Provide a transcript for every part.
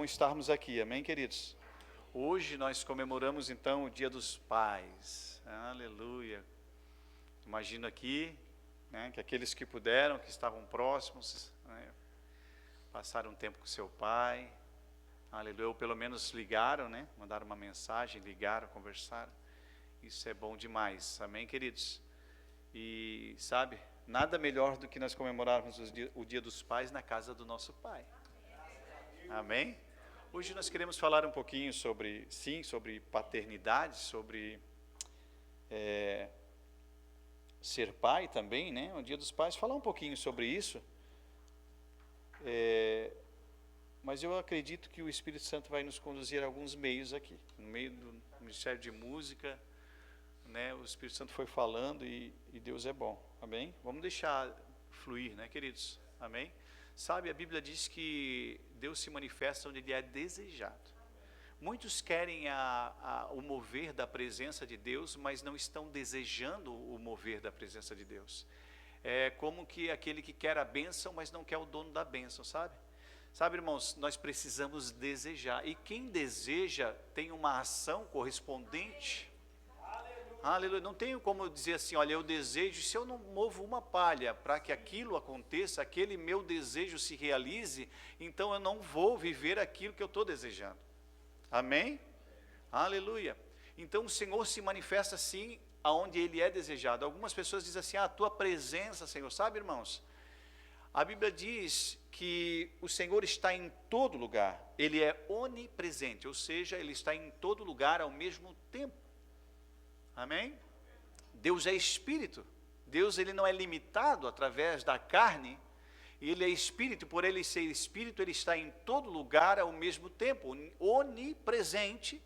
bom estarmos aqui, amém, queridos? Hoje nós comemoramos então o Dia dos Pais, aleluia. Imagino aqui, né, que aqueles que puderam, que estavam próximos, né, passaram um tempo com seu pai, aleluia, ou pelo menos ligaram, né, mandaram uma mensagem, ligaram, conversaram, isso é bom demais, amém, queridos? E sabe, nada melhor do que nós comemorarmos o Dia dos Pais na casa do nosso Pai. Amém? Hoje nós queremos falar um pouquinho sobre paternidade, sobre ser pai também, né? O Dia dos Pais, falar um pouquinho sobre isso. Mas eu acredito que o Espírito Santo vai nos conduzir a alguns meios aqui. No meio do Ministério de Música, né? O Espírito Santo foi falando e Deus é bom. Amém? Vamos deixar fluir, né, queridos? Amém? Sabe, a Bíblia diz que Deus se manifesta onde Ele é desejado. Muitos querem o mover da presença de Deus, mas não estão desejando o mover da presença de Deus. É como que aquele que quer a bênção, mas não quer o dono da bênção, sabe? Sabe, irmãos, nós precisamos desejar. E quem deseja tem uma ação correspondente. Aleluia, não tenho como dizer assim, olha, eu desejo, se eu não movo uma palha para que aquilo aconteça, aquele meu desejo se realize, então eu não vou viver aquilo que eu estou desejando. Amém? Aleluia. Então o Senhor se manifesta assim, aonde Ele é desejado. Algumas pessoas dizem assim, a tua presença, Senhor, sabe, irmãos? A Bíblia diz que o Senhor está em todo lugar, Ele é onipresente, ou seja, Ele está em todo lugar ao mesmo tempo. Amém? Deus é Espírito. Deus, Ele não é limitado através da carne. Ele é Espírito, por Ele ser Espírito, Ele está em todo lugar ao mesmo tempo, onipresente.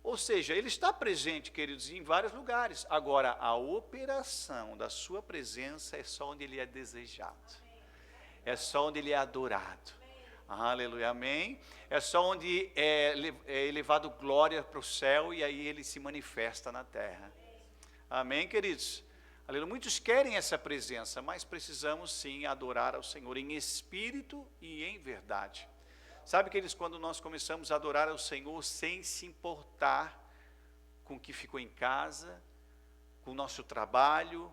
Ou seja, Ele está presente, queridos, em vários lugares. Agora, a operação da sua presença é só onde Ele é desejado. É só onde Ele é adorado. Aleluia, amém? É só onde é elevado glória para o céu e aí Ele se manifesta na terra. Amém, queridos? Aleluia. Muitos querem essa presença, mas precisamos sim adorar ao Senhor em espírito e em verdade. Sabe, queridos, quando nós começamos a adorar ao Senhor sem se importar com o que ficou em casa, com o nosso trabalho,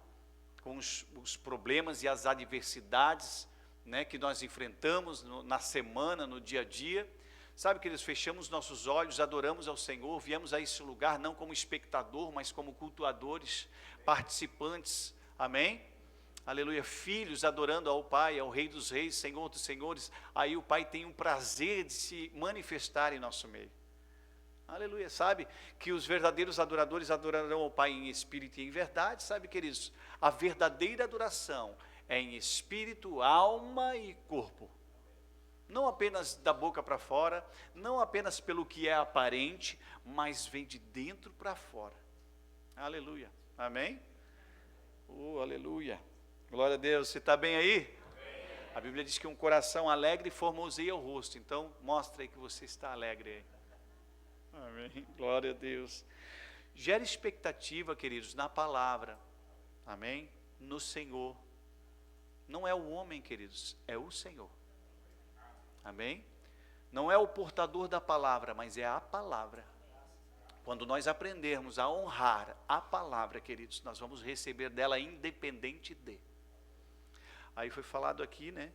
com os problemas e as adversidades, né, que nós enfrentamos na semana, no dia a dia, sabe, que eles fechamos nossos olhos, adoramos ao Senhor, viemos a esse lugar não como espectador, mas como cultuadores, participantes, amém? Aleluia, filhos adorando ao Pai, ao Rei dos Reis, Senhor dos Senhores, aí o Pai tem um prazer de se manifestar em nosso meio. Aleluia, sabe, que os verdadeiros adoradores adorarão ao Pai em espírito e em verdade, sabe, queridos, a verdadeira adoração é em espírito, alma e corpo. Não apenas da boca para fora, não apenas pelo que é aparente, mas vem de dentro para fora. Aleluia. Amém? Aleluia. Glória a Deus. Você está bem aí? Amém. A Bíblia diz que um coração alegre formoseia o rosto. Então, mostra aí que você está alegre aí. Amém. Glória a Deus. Gera expectativa, queridos, na palavra. Amém? No Senhor. Não é o homem, queridos, é o Senhor. Amém? Não é o portador da palavra, mas é a palavra. Quando nós aprendermos a honrar a palavra, queridos, nós vamos receber dela independente de. Aí foi falado aqui, né?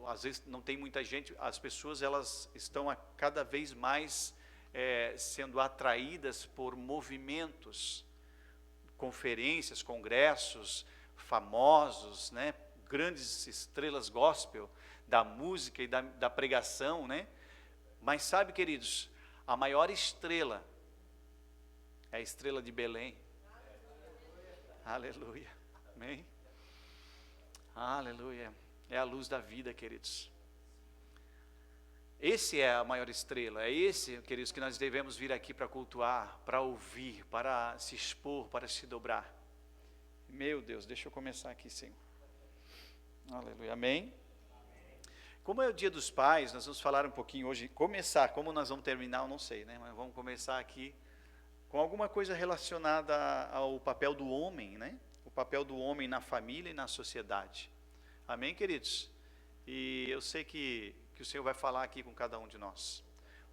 Às vezes não tem muita gente, as pessoas elas estão cada vez mais sendo atraídas por movimentos, conferências, congressos famosos, né? Grandes estrelas gospel da música e da pregação, né? Mas sabe, queridos, a maior estrela é a estrela de Belém. Aleluia, amém? Aleluia, é a luz da vida, queridos. Esse é a maior estrela, é esse, queridos, que nós devemos vir aqui para cultuar, para ouvir, para se expor, para se dobrar. Meu Deus, deixa eu começar aqui, Senhor. Aleluia, amém? Como é o Dia dos Pais, nós vamos falar um pouquinho hoje, começar, como nós vamos terminar, eu não sei, né? Mas vamos começar aqui com alguma coisa relacionada ao papel do homem, né? O papel do homem na família e na sociedade. Amém, queridos? E eu sei que o Senhor vai falar aqui com cada um de nós.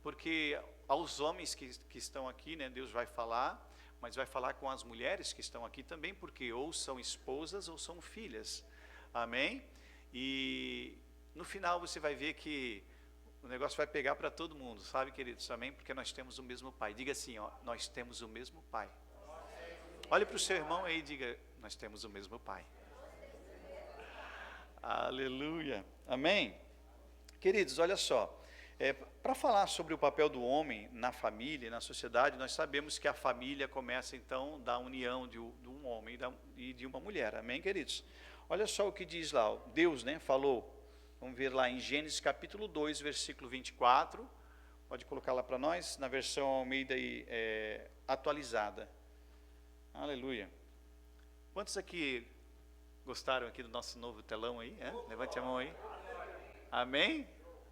Porque aos homens que estão aqui, né, Deus vai falar, mas vai falar com as mulheres que estão aqui também, porque ou são esposas ou são filhas. Amém? E no final você vai ver que o negócio vai pegar para todo mundo, sabe, queridos? Amém? Porque nós temos o mesmo Pai. Diga assim, ó, nós temos o mesmo Pai. Olhe para o seu irmão aí e diga, nós temos o mesmo Pai. Aleluia. Amém? Queridos, olha só. Para falar sobre o papel do homem na família, na sociedade, nós sabemos que a família começa então da união de um homem e de uma mulher. Amém, queridos? Olha só o que diz lá, ó, Deus, né, falou. Vamos ver lá em Gênesis capítulo 2, versículo 24. Pode colocar lá para nós, na versão Almeida atualizada. Aleluia. Quantos aqui gostaram aqui do nosso novo telão aí? Levante a mão aí. Amém?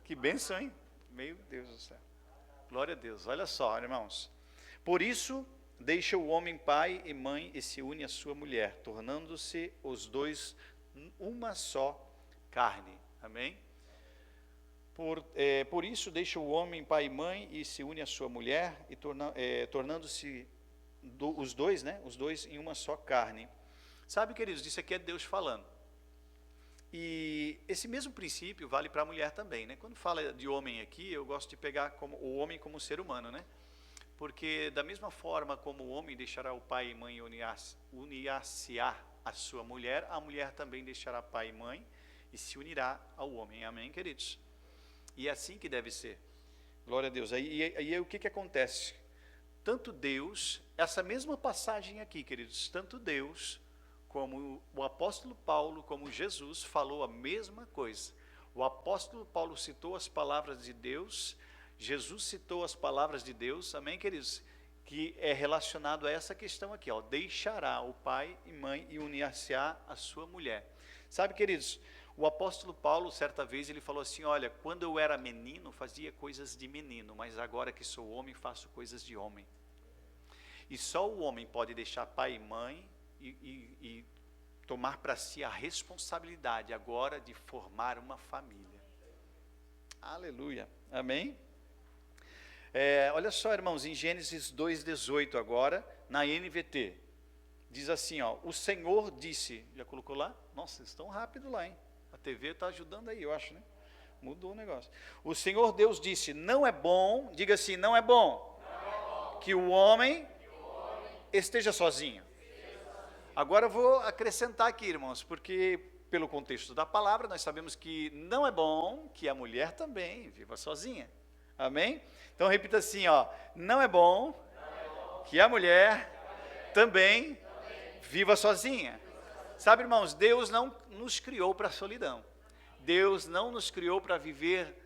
Que bênção, hein? Meu Deus do céu. Glória a Deus. Olha só, irmãos. Por isso, deixa o homem pai e mãe e se une à sua mulher, tornando-se os dois uma só carne. Amém? Por isso, deixa o homem pai e mãe e se une à sua mulher, e tornando-se os dois, né? Os dois em uma só carne. Sabe, queridos, isso aqui é Deus falando. E esse mesmo princípio vale para a mulher também, né? Quando fala de homem aqui, eu gosto de pegar o homem como ser humano, né? Porque da mesma forma como o homem deixará o pai e mãe e unir-se à sua mulher, a mulher também deixará pai e mãe e se unirá ao homem. Amém, queridos? E é assim que deve ser. Glória a Deus. Aí o que acontece? Tanto Deus, essa mesma passagem aqui, queridos, tanto Deus como o apóstolo Paulo, como Jesus, falou a mesma coisa. O apóstolo Paulo citou as palavras de Deus, Jesus citou as palavras de Deus, amém, queridos? Que é relacionado a essa questão aqui, ó, deixará o pai e mãe e unir-se-á a sua mulher. Sabe, queridos, o apóstolo Paulo, certa vez, ele falou assim, olha, quando eu era menino, fazia coisas de menino, mas agora que sou homem, faço coisas de homem. E só o homem pode deixar pai e mãe e tomar para si a responsabilidade agora de formar uma família. Aleluia. Amém? Olha só, irmãos, em Gênesis 2,18 agora, na NVT, diz assim, ó, o Senhor disse, já colocou lá? Nossa, vocês estão rápido lá, hein? A TV está ajudando aí, eu acho, né? Mudou o negócio. O Senhor Deus disse, não é bom, diga assim, não é bom, que o homem esteja sozinho. Agora eu vou acrescentar aqui, irmãos, porque pelo contexto da palavra, nós sabemos que não é bom que a mulher também viva sozinha. Amém? Então repita assim, ó, não é bom que a mulher também viva sozinha. Sabe, irmãos, Deus não nos criou para a solidão. Deus não nos criou para viver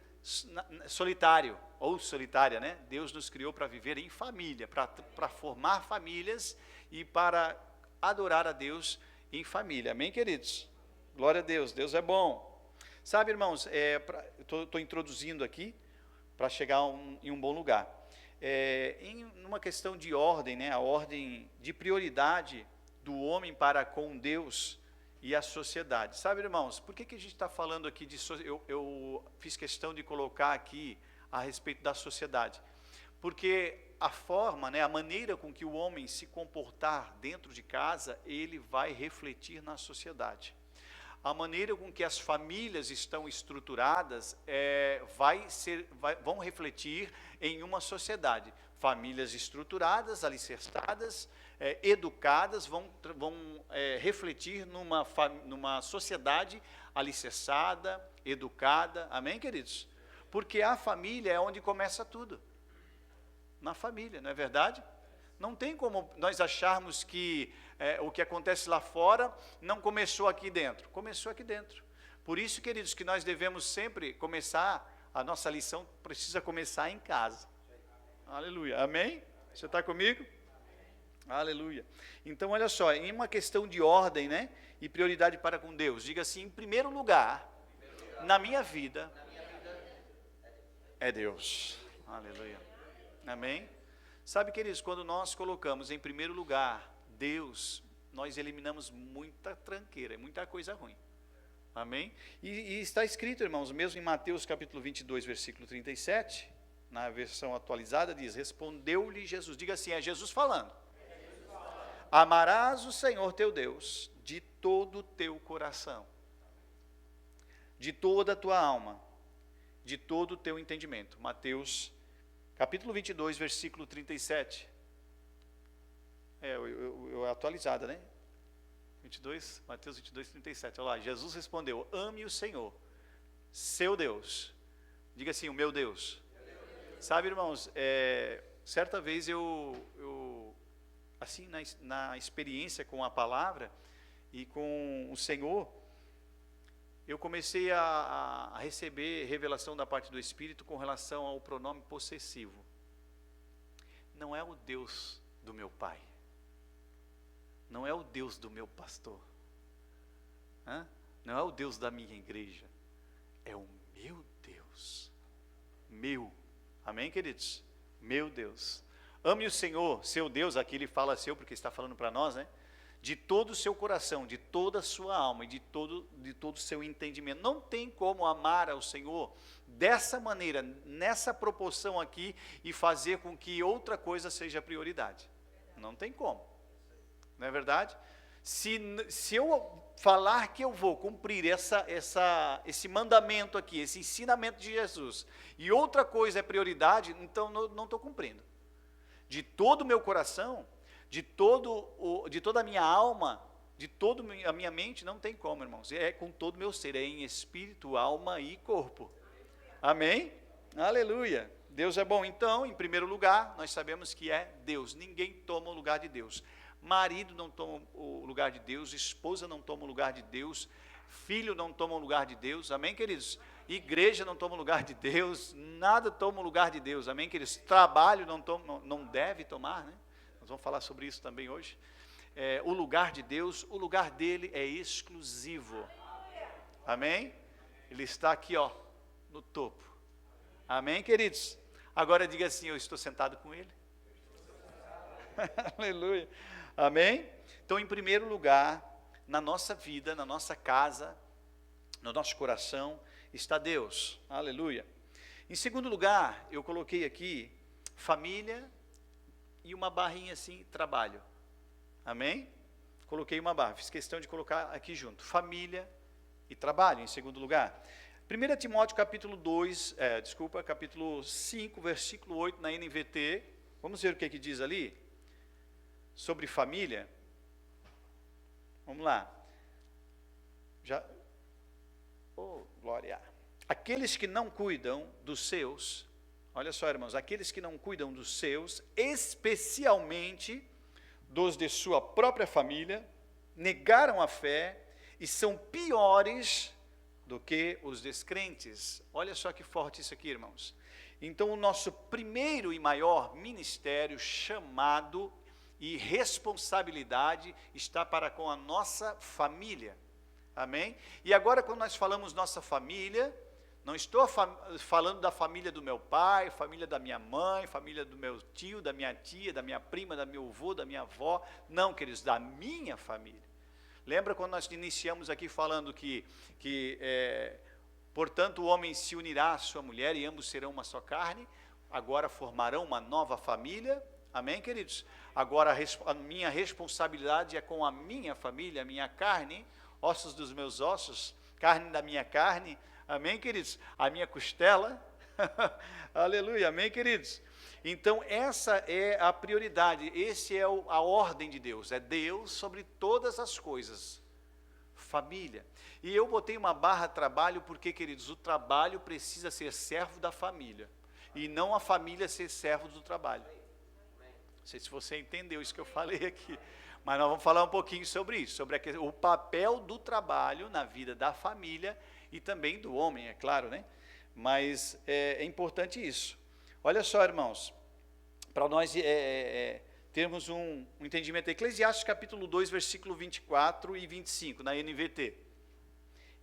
solitário ou solitária, né? Deus nos criou para viver em família, para formar famílias e para adorar a Deus em família. Amém, queridos? Glória a Deus, Deus é bom. Sabe, irmãos, estou introduzindo aqui para chegar em um bom lugar. Em uma questão de ordem, né? A ordem de prioridade do homem para com Deus e a sociedade. Sabe, irmãos, por que a gente está falando aqui de... Eu fiz questão de colocar aqui a respeito da sociedade. Porque a forma, né, a maneira com que o homem se comportar dentro de casa, ele vai refletir na sociedade. A maneira com que as famílias estão estruturadas vão refletir em uma sociedade. Famílias estruturadas, alicerçadas, educadas, vão refletir numa sociedade alicerçada, educada. Amém, queridos? Porque a família é onde começa tudo. Na família, não é verdade? Não tem como nós acharmos que o que acontece lá fora não começou aqui dentro. Começou aqui dentro. Por isso, queridos, que nós devemos sempre começar, a nossa lição precisa começar em casa. Aleluia. Amém? Você está comigo? Aleluia. Então, olha só, em uma questão de ordem, né, e prioridade para com Deus, diga assim, em primeiro lugar, na minha vida, é Deus. Aleluia. Amém? Sabe, queridos, quando nós colocamos em primeiro lugar Deus, nós eliminamos muita tranqueira, muita coisa ruim. Amém? E está escrito, irmãos, mesmo em Mateus capítulo 22, versículo 37, na versão atualizada, diz: respondeu-lhe Jesus. Diga assim, é Jesus falando. Amarás o Senhor teu Deus de todo o teu coração, de toda a tua alma, de todo o teu entendimento. Mateus capítulo 22, versículo 37. É atualizada, né? 22, Mateus 22, 37. Olha lá, Jesus respondeu: ame o Senhor, seu Deus. Diga assim, o meu Deus. Sabe, irmãos, certa vez eu assim, na experiência com a palavra e com o Senhor, eu comecei a receber revelação da parte do Espírito com relação ao pronome possessivo. Não é o Deus do meu pai, não é o Deus do meu pastor, não é o Deus da minha igreja, é o meu Deus, meu, amém, queridos? Meu Deus. Ame o Senhor, seu Deus, aqui ele fala seu porque está falando para nós, né? De todo o seu coração, de toda a sua alma e de todo o seu entendimento. Não tem como amar ao Senhor dessa maneira, nessa proporção aqui, e fazer com que outra coisa seja prioridade. Não tem como. Não é verdade? Se eu falar que eu vou cumprir esse mandamento aqui, esse ensinamento de Jesus, e outra coisa é prioridade, então não estou cumprindo. De todo o meu coração, de toda a minha alma, de toda a minha mente, não tem como, irmãos. É com todo o meu ser, é em espírito, alma e corpo. Amém? Aleluia. Deus é bom. Então, em primeiro lugar, nós sabemos que é Deus. Ninguém toma o lugar de Deus. Marido não toma o lugar de Deus, esposa não toma o lugar de Deus, filho não toma o lugar de Deus. Amém, queridos? Igreja não toma o lugar de Deus, nada toma o lugar de Deus. Amém, queridos? Trabalho não deve tomar, né? Nós vamos falar sobre isso também hoje. O lugar de Deus, o lugar dele é exclusivo. Amém? Ele está aqui, ó, no topo. Amém, queridos? Agora diga assim, eu estou sentado com ele. Aleluia. Amém? Então, em primeiro lugar, na nossa vida, na nossa casa, no nosso coração, está Deus. Aleluia. Em segundo lugar, eu coloquei aqui família e uma barrinha assim, trabalho. Amém? Coloquei uma barra, fiz questão de colocar aqui junto. Família e trabalho, em segundo lugar. 1 Timóteo capítulo 5, versículo 8 na NVT. Vamos ver o que diz ali? Sobre família. Vamos lá. Glória. Aqueles que não cuidam dos seus, olha só, irmãos, aqueles que não cuidam dos seus, especialmente dos de sua própria família, negaram a fé e são piores do que os descrentes. Olha só que forte isso aqui, irmãos. Então, o nosso primeiro e maior ministério, chamado e responsabilidade está para com a nossa família. Amém? E agora, quando nós falamos nossa família, não estou falando da família do meu pai, família da minha mãe, família do meu tio, da minha tia, da minha prima, da meu avô, da minha avó. Não, queridos, da minha família. Lembra quando nós iniciamos aqui falando portanto, o homem se unirá à sua mulher e ambos serão uma só carne, agora formarão uma nova família. Amém, queridos? Agora a minha responsabilidade é com a minha família, a minha carne, ossos dos meus ossos, carne da minha carne. Amém, queridos? A minha costela. Aleluia, amém, queridos? Então, essa é a prioridade, esse é a ordem de Deus, é Deus sobre todas as coisas. Família. E eu botei uma barra trabalho porque, queridos, o trabalho precisa ser servo da família, e não a família ser servo do trabalho. Não sei se você entendeu isso que eu falei aqui, mas nós vamos falar um pouquinho sobre isso, sobre o papel do trabalho na vida da família e também do homem, é claro, né? Mas é importante isso. Olha só, irmãos, para nós termos um entendimento. Eclesiastes capítulo 2, versículo 24 e 25, na NVT.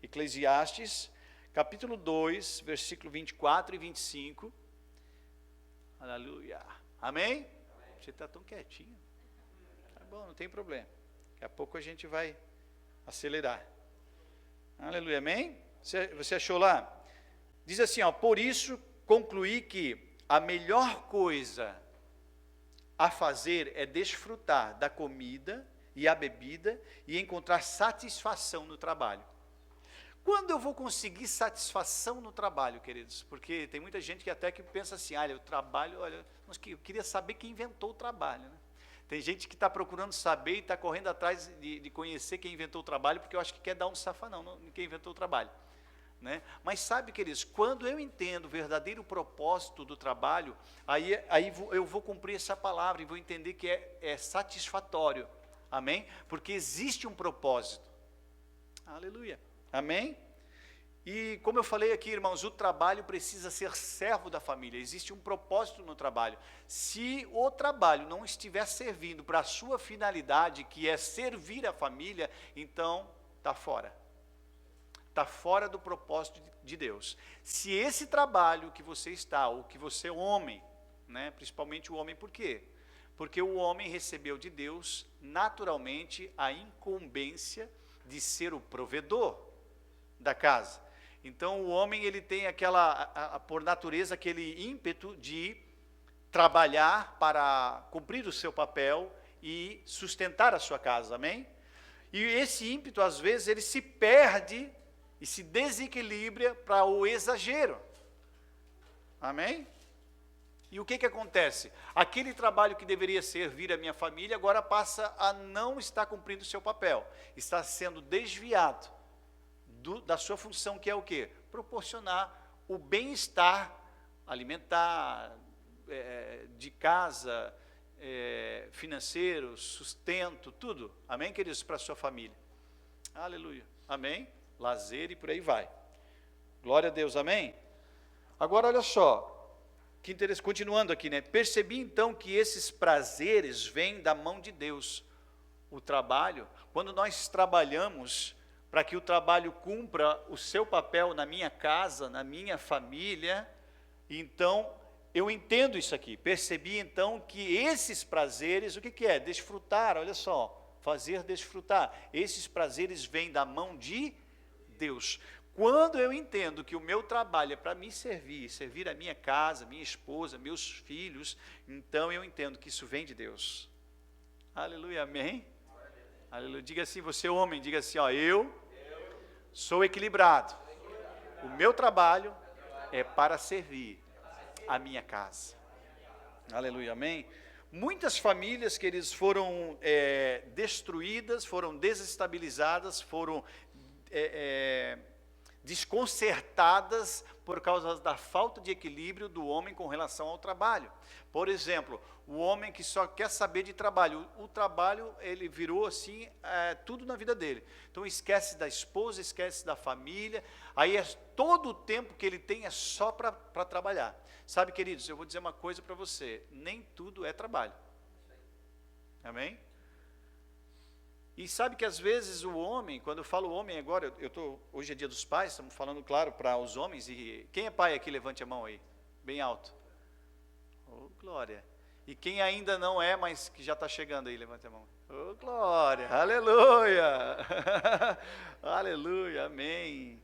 Eclesiastes capítulo 2, versículo 24 e 25. Aleluia. Amém? Você está tão quietinho. Tá bom, não tem problema. Daqui a pouco a gente vai acelerar. Aleluia, amém? Você achou lá? Diz assim, ó, por isso concluí que a melhor coisa a fazer é desfrutar da comida e a bebida e encontrar satisfação no trabalho. Quando eu vou conseguir satisfação no trabalho, queridos? Porque tem muita gente que até que pensa assim, olha, o trabalho, olha, eu queria saber quem inventou o trabalho, né? Tem gente que está procurando saber e está correndo atrás de conhecer quem inventou o trabalho, porque eu acho que quer dar um safanão em quem inventou o trabalho, né? Mas sabe, queridos, quando eu entendo o verdadeiro propósito do trabalho, aí eu vou cumprir essa palavra e vou entender que é satisfatório, amém? Porque existe um propósito, aleluia, amém? E como eu falei aqui, irmãos, o trabalho precisa ser servo da família, existe um propósito no trabalho. Se o trabalho não estiver servindo para a sua finalidade, que é servir a família, então está fora. Está fora do propósito de Deus. Se esse trabalho que você está, ou que você é homem, né, principalmente o homem, por quê? Porque o homem recebeu de Deus, naturalmente, a incumbência de ser o provedor da casa. Então, o homem, ele tem por natureza, aquele ímpeto de trabalhar para cumprir o seu papel e sustentar a sua casa, amém? E esse ímpeto, às vezes, ele se perde e se desequilibra para o exagero, amém? E o que acontece? Aquele trabalho que deveria servir a minha família, agora passa a não estar cumprindo o seu papel, está sendo desviado da sua função, que é o quê? Proporcionar o bem-estar alimentar, de casa, financeiro, sustento, tudo, amém, queridos, para a sua família, aleluia, amém, lazer e por aí vai, glória a Deus, amém. Agora olha só, que interessante, continuando aqui, né, percebi então que esses prazeres vêm da mão de Deus. O trabalho, quando nós trabalhamos para que o trabalho cumpra o seu papel na minha casa, na minha família, então eu entendo isso aqui, percebi então que esses prazeres, o que é? Desfrutar, olha só, fazer desfrutar, esses prazeres vêm da mão de Deus. Quando eu entendo que o meu trabalho é para me servir a minha casa, minha esposa, meus filhos, então eu entendo que isso vem de Deus. Aleluia, amém? Aleluia. Diga assim, você homem, diga assim, ó, eu sou equilibrado. O meu trabalho é para servir a minha casa. Aleluia, amém? Muitas famílias, queridos, foram destruídas, foram desestabilizadas, foram desconcertadas por causa da falta de equilíbrio do homem com relação ao trabalho. Por exemplo, o homem que só quer saber de trabalho, o trabalho, ele virou assim, tudo na vida dele. Então esquece da esposa, esquece da família, aí todo o tempo que ele tem é só para trabalhar. Sabe, queridos, eu vou dizer uma coisa para você, nem tudo é trabalho. Amém? E sabe que às vezes o homem, quando eu falo homem agora, hoje é dia dos pais, estamos falando, claro, para os homens, e quem é pai aqui, levante a mão aí, bem alto. Oh, glória. E quem ainda não é, mas que já está chegando aí, levante a mão. Oh, glória, aleluia, aleluia, amém.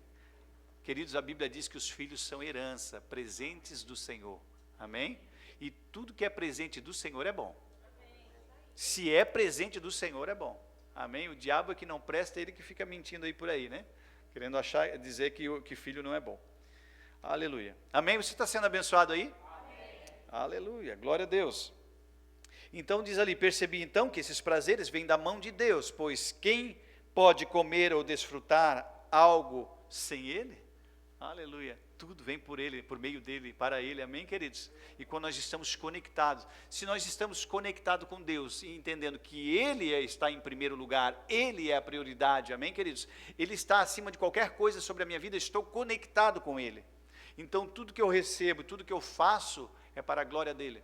Queridos, a Bíblia diz que os filhos são herança, presentes do Senhor, amém? E tudo que é presente do Senhor é bom. Se é presente do Senhor é bom. Amém? O diabo é que não presta, ele que fica mentindo aí por aí, né? Querendo dizer que filho não é bom. Aleluia. Amém? Você está sendo abençoado aí? Amém. Aleluia. Glória a Deus. Então diz ali, percebi então que esses prazeres vêm da mão de Deus, pois quem pode comer ou desfrutar algo sem Ele? Aleluia. Tudo vem por Ele, por meio dEle, para Ele. Amém, queridos? E quando nós estamos conectados, se nós estamos conectados com Deus e entendendo que Ele está em primeiro lugar, Ele é a prioridade, amém, queridos? Ele está acima de qualquer coisa sobre a minha vida, estou conectado com Ele. Então, tudo que eu recebo, tudo que eu faço, é para a glória dEle.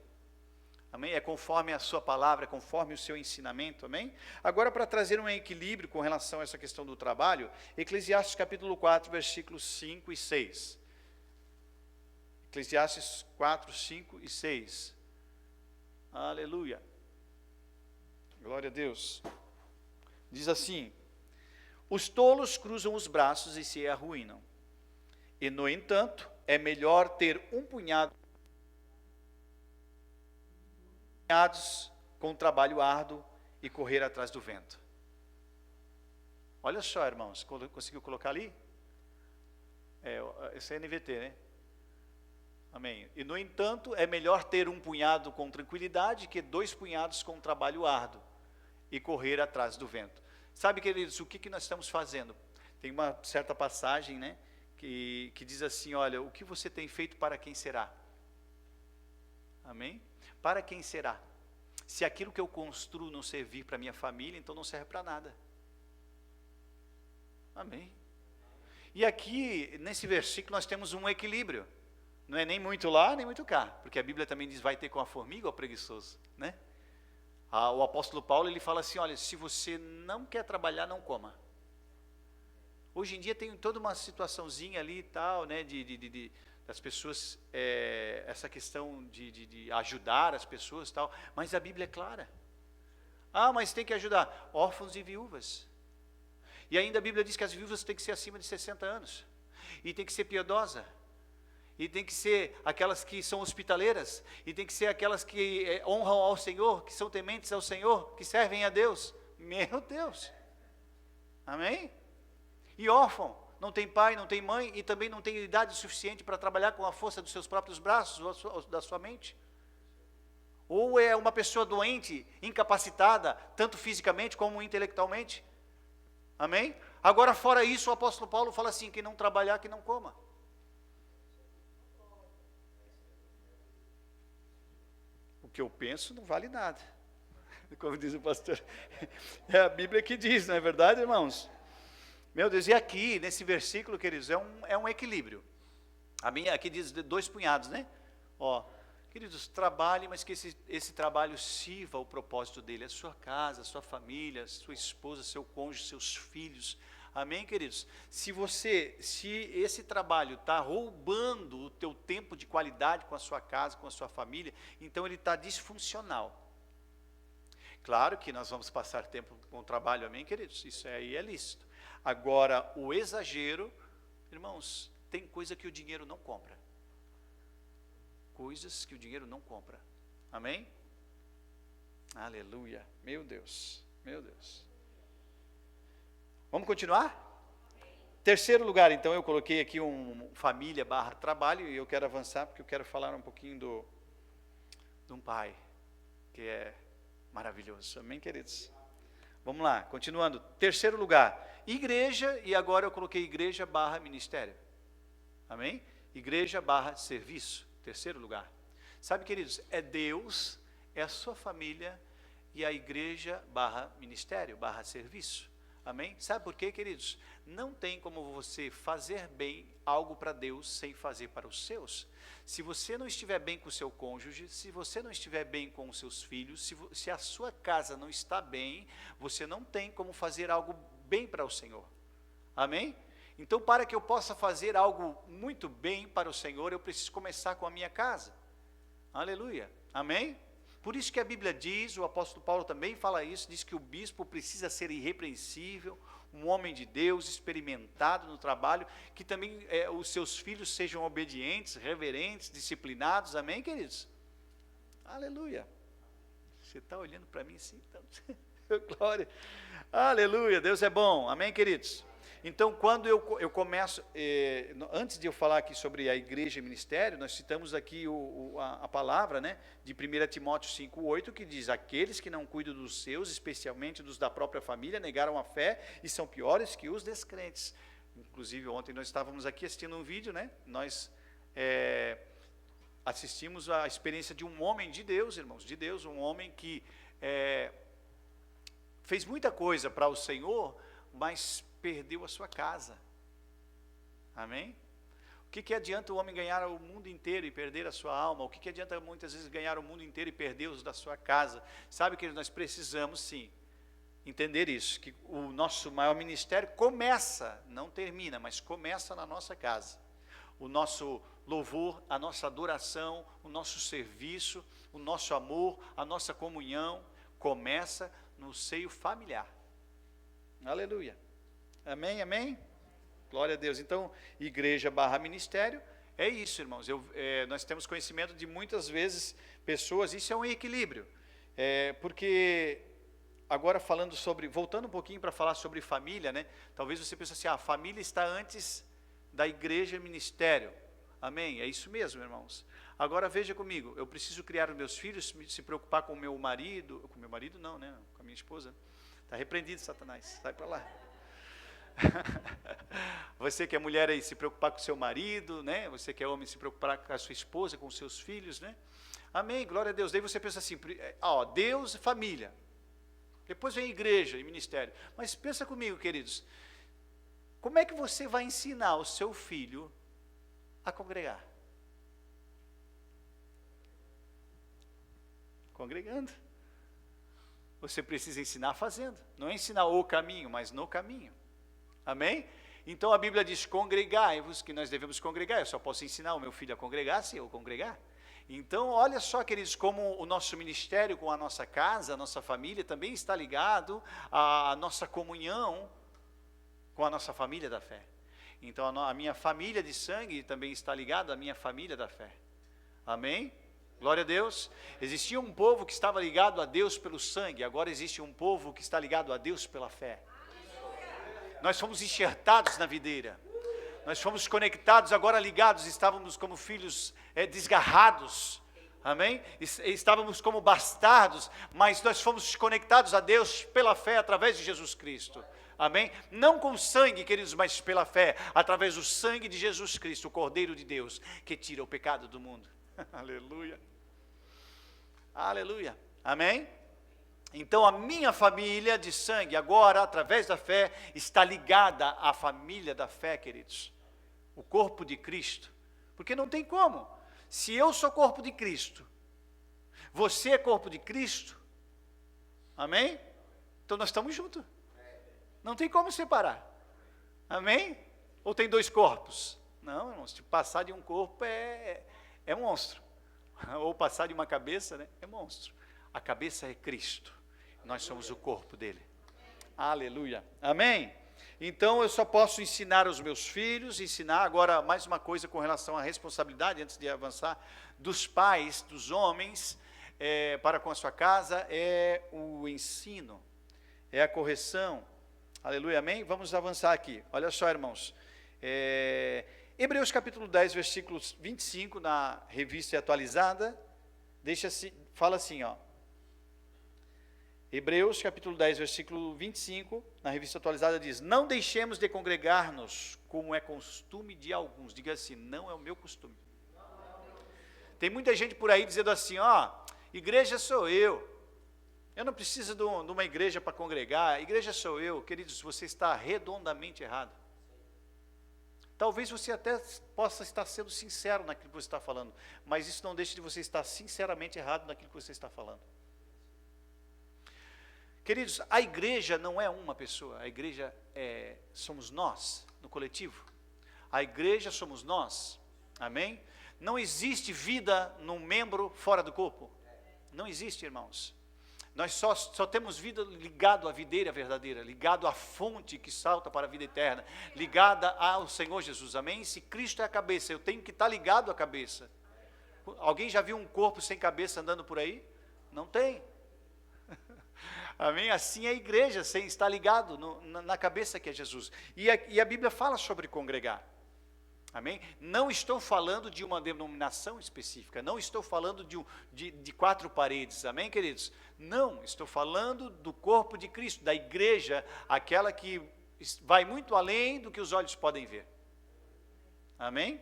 Amém? É conforme a sua palavra, é conforme o seu ensinamento, amém? Agora, para trazer um equilíbrio com relação a essa questão do trabalho, Eclesiastes capítulo 4, versículos 5 e 6. Eclesiastes 4, 5 e 6. Aleluia. Glória a Deus. Diz assim: Os tolos cruzam os braços e se arruinam. E, no entanto, é melhor ter um punhado com trabalho árduo e correr atrás do vento. Olha só, irmãos, conseguiu colocar ali? Esse é NVT, né? Amém. E, no entanto, é melhor ter um punhado com tranquilidade que 2 punhados com trabalho árduo e correr atrás do vento. Sabe, queridos, o que nós estamos fazendo? Tem uma certa passagem, né, que diz assim, olha, o que você tem feito para quem será? Amém? Para quem será? Se aquilo que eu construo não servir para minha família, então não serve para nada. Amém? E aqui, nesse versículo, nós temos um equilíbrio. Não é nem muito lá, nem muito cá. Porque a Bíblia também diz, vai ter com a formiga ou preguiçoso, né? O apóstolo Paulo, ele fala assim, olha, se você não quer trabalhar, não coma. Hoje em dia tem toda uma situaçãozinha ali e tal, né, das pessoas, essa questão de ajudar as pessoas e tal, mas a Bíblia é clara. Mas tem que ajudar órfãos e viúvas. E ainda a Bíblia diz que as viúvas têm que ser acima de 60 anos. E tem que ser piedosa. E tem que ser aquelas que são hospitaleiras. E tem que ser aquelas que honram ao Senhor, que são tementes ao Senhor, que servem a Deus. Meu Deus. Amém? E órfão, não tem pai, não tem mãe, e também não tem idade suficiente para trabalhar com a força dos seus próprios braços, ou da sua mente. Ou é uma pessoa doente, incapacitada, tanto fisicamente como intelectualmente. Amém? Agora, fora isso, o apóstolo Paulo fala assim, quem não trabalhar, que não coma. O que eu penso não vale nada. Como diz o pastor. É a Bíblia que diz, não é verdade, irmãos? Meu Deus, e aqui, nesse versículo, queridos, é um equilíbrio. Aqui diz 2 punhados, né? Queridos, trabalhe, mas que esse trabalho sirva ao propósito dele, a sua casa, a sua família, sua esposa, seu cônjuge, seus filhos. Amém, queridos? Se esse trabalho está roubando o teu tempo de qualidade com a sua casa, com a sua família, então ele está disfuncional. Claro que nós vamos passar tempo com o trabalho, amém, queridos? Isso aí é lícito. Agora, o exagero, irmãos, tem coisa que o dinheiro não compra. Coisas que o dinheiro não compra. Amém? Aleluia. Meu Deus, meu Deus. Vamos continuar? Terceiro lugar, então, eu coloquei aqui família / trabalho, e eu quero avançar, porque eu quero falar um pouquinho de um pai, que é maravilhoso. Amém, queridos? Vamos lá, continuando. Terceiro lugar, igreja, e agora eu coloquei igreja / ministério. Amém? Igreja / serviço. Terceiro lugar. Sabe, queridos, é Deus, é a sua família e a igreja / ministério / serviço. Amém? Sabe por quê, queridos? Não tem como você fazer bem algo para Deus sem fazer para os seus. Se você não estiver bem com o seu cônjuge, se você não estiver bem com os seus filhos, se a sua casa não está bem, você não tem como fazer algo bem para o Senhor. Amém? Então, para que eu possa fazer algo muito bem para o Senhor, eu preciso começar com a minha casa. Aleluia. Amém? Por isso que a Bíblia diz, o apóstolo Paulo também fala isso, diz que o bispo precisa ser irrepreensível, um homem de Deus, experimentado no trabalho, que também os seus filhos sejam obedientes, reverentes, disciplinados. Amém, queridos? Aleluia. Você está olhando para mim assim? Então, glória. Aleluia, Deus é bom. Amém, queridos? Então, quando eu começo, antes de eu falar aqui sobre a igreja e ministério, nós citamos aqui a palavra, né, de 1 Timóteo 5,8, que diz, aqueles que não cuidam dos seus, especialmente dos da própria família, negaram a fé e são piores que os descrentes. Inclusive, ontem nós estávamos aqui assistindo um vídeo, né, nós assistimos a experiência de um homem de Deus, irmãos, de Deus, um homem que fez muita coisa para o Senhor, mas perdeu a sua casa. Amém? O que adianta o homem ganhar o mundo inteiro e perder a sua alma? O que adianta muitas vezes ganhar o mundo inteiro e perder os da sua casa? Sabe que nós precisamos sim entender isso, que o nosso maior ministério começa, não termina, mas começa na nossa casa. O nosso louvor, a nossa adoração, o nosso serviço, o nosso amor, a nossa comunhão começa no seio familiar. Aleluia. Amém, amém? Glória a Deus. Então, igreja / ministério, é isso, irmãos. Nós temos conhecimento de muitas vezes pessoas, isso é um equilíbrio. Porque, agora falando sobre, voltando um pouquinho para falar sobre família, né? Talvez você pense assim, a família está antes da igreja e ministério. Amém? É isso mesmo, irmãos. Agora veja comigo, eu preciso criar os meus filhos, se preocupar com o meu marido não, né? Com a minha esposa. Está repreendido, Satanás, sai para lá. Você que é mulher aí, se preocupar com o seu marido, né? Você que é homem, se preocupar com a sua esposa, com os seus filhos, né? Amém, glória a Deus. Daí você pensa assim, Deus e família. Depois vem igreja e ministério. Mas pensa comigo, queridos, como é que você vai ensinar o seu filho a congregar? Congregando. Você precisa ensinar fazendo. Não é ensinar o caminho, mas no caminho. Amém? Então a Bíblia diz, congregai-vos, que nós devemos congregar. Eu só posso ensinar o meu filho a congregar se eu congregar. Então, olha só, queridos, como o nosso ministério com a nossa casa, a nossa família, também está ligado à nossa comunhão com a nossa família da fé. Então, a minha família de sangue também está ligada à minha família da fé. Amém? Glória a Deus. Existia um povo que estava ligado a Deus pelo sangue, agora existe um povo que está ligado a Deus pela fé. Nós fomos enxertados na videira. Nós fomos conectados, agora ligados, estávamos como filhos desgarrados, amém? Estávamos como bastardos, mas nós fomos conectados a Deus pela fé, através de Jesus Cristo, amém? Não com sangue, queridos, mas pela fé, através do sangue de Jesus Cristo, o Cordeiro de Deus, que tira o pecado do mundo. Aleluia, aleluia, amém? Então a minha família de sangue, agora, através da fé, está ligada à família da fé, queridos. O corpo de Cristo, porque não tem como, se eu sou corpo de Cristo, você é corpo de Cristo, amém? Então nós estamos juntos, não tem como separar, amém? Ou tem dois corpos? Não, irmãos, se passar de um corpo é monstro, ou passar de uma cabeça, né, é monstro. A cabeça é Cristo, nós somos o corpo dele, aleluia, amém? Então eu só posso ensinar os meus filhos, ensinar agora mais uma coisa com relação à responsabilidade, antes de avançar, dos pais, dos homens, para com a sua casa, é o ensino, é a correção, aleluia, amém? Vamos avançar aqui, olha só, irmãos, Hebreus capítulo 10, versículos 25, na revista atualizada, fala assim, Hebreus capítulo 10, versículo 25, na revista atualizada diz, não deixemos de congregar-nos, como é costume de alguns. Diga assim, não é o meu costume. Tem muita gente por aí dizendo assim, igreja sou eu não preciso de uma igreja para congregar, igreja sou eu. Queridos, você está redondamente errado. Talvez você até possa estar sendo sincero naquilo que você está falando, mas isso não deixa de você estar sinceramente errado naquilo que você está falando. Queridos, a igreja não é uma pessoa, a igreja somos nós, no coletivo. A igreja somos nós, amém? Não existe vida num membro fora do corpo. Não existe, irmãos. Nós só temos vida ligado à videira verdadeira, ligado à fonte que salta para a vida eterna, ligada ao Senhor Jesus, amém? Se Cristo é a cabeça, eu tenho que estar ligado à cabeça. Alguém já viu um corpo sem cabeça andando por aí? Não tem. Amém? Assim é a igreja, sem estar ligado na cabeça que é Jesus. E a Bíblia fala sobre congregar. Amém? Não estou falando de uma denominação específica, não estou falando de quatro paredes, amém, queridos? Não, estou falando do corpo de Cristo, da igreja, aquela que vai muito além do que os olhos podem ver. Amém?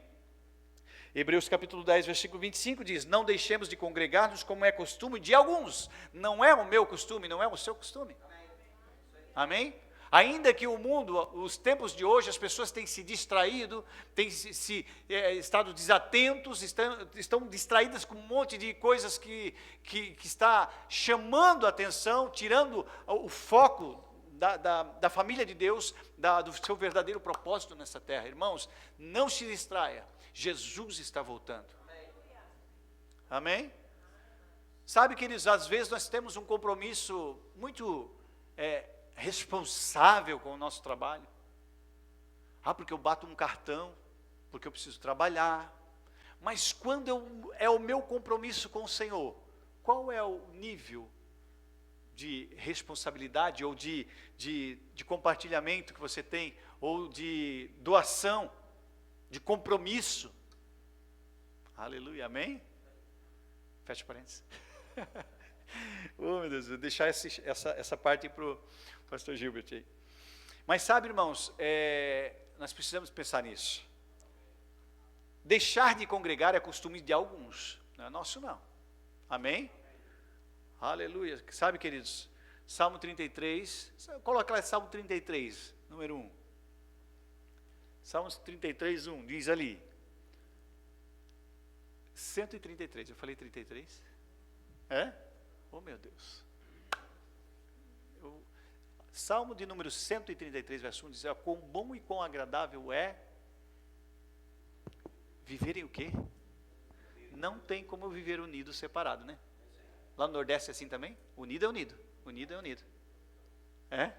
Hebreus capítulo 10, versículo 25 diz, não deixemos de congregar-nos como é costume de alguns. Não é o meu costume, não é o seu costume. Amém? Ainda que o mundo, os tempos de hoje, as pessoas têm se distraído, têm estado desatentos, estão distraídas com um monte de coisas que está chamando a atenção, tirando o foco da família de Deus, do seu verdadeiro propósito nessa terra. Irmãos, não se distraia, Jesus está voltando. Amém? Sabe, queridos, às vezes nós temos um compromisso muito responsável com o nosso trabalho. porque eu bato um cartão, porque eu preciso trabalhar. Mas quando é o meu compromisso com o Senhor, qual é o nível de responsabilidade ou de compartilhamento que você tem, ou de doação, de compromisso? Aleluia, amém? Fecha parênteses. Oh, meu Deus, vou deixar essa parte para o pastor Gilbert aí. Mas sabe, irmãos, nós precisamos pensar nisso. Deixar de congregar é costume de alguns, não é nosso não. Amém? Aleluia. Sabe, queridos, Salmo 33, coloca lá Salmo 33, número 1. Salmo 33, 1, diz ali. 133, eu falei 33? É? Oh, meu Deus. Salmo de número 133, verso 1, diz: quão bom e quão agradável é viver em o quê? Não tem como viver unido, separado, né? Lá no Nordeste é assim também? Unido é unido. Unido é unido. É?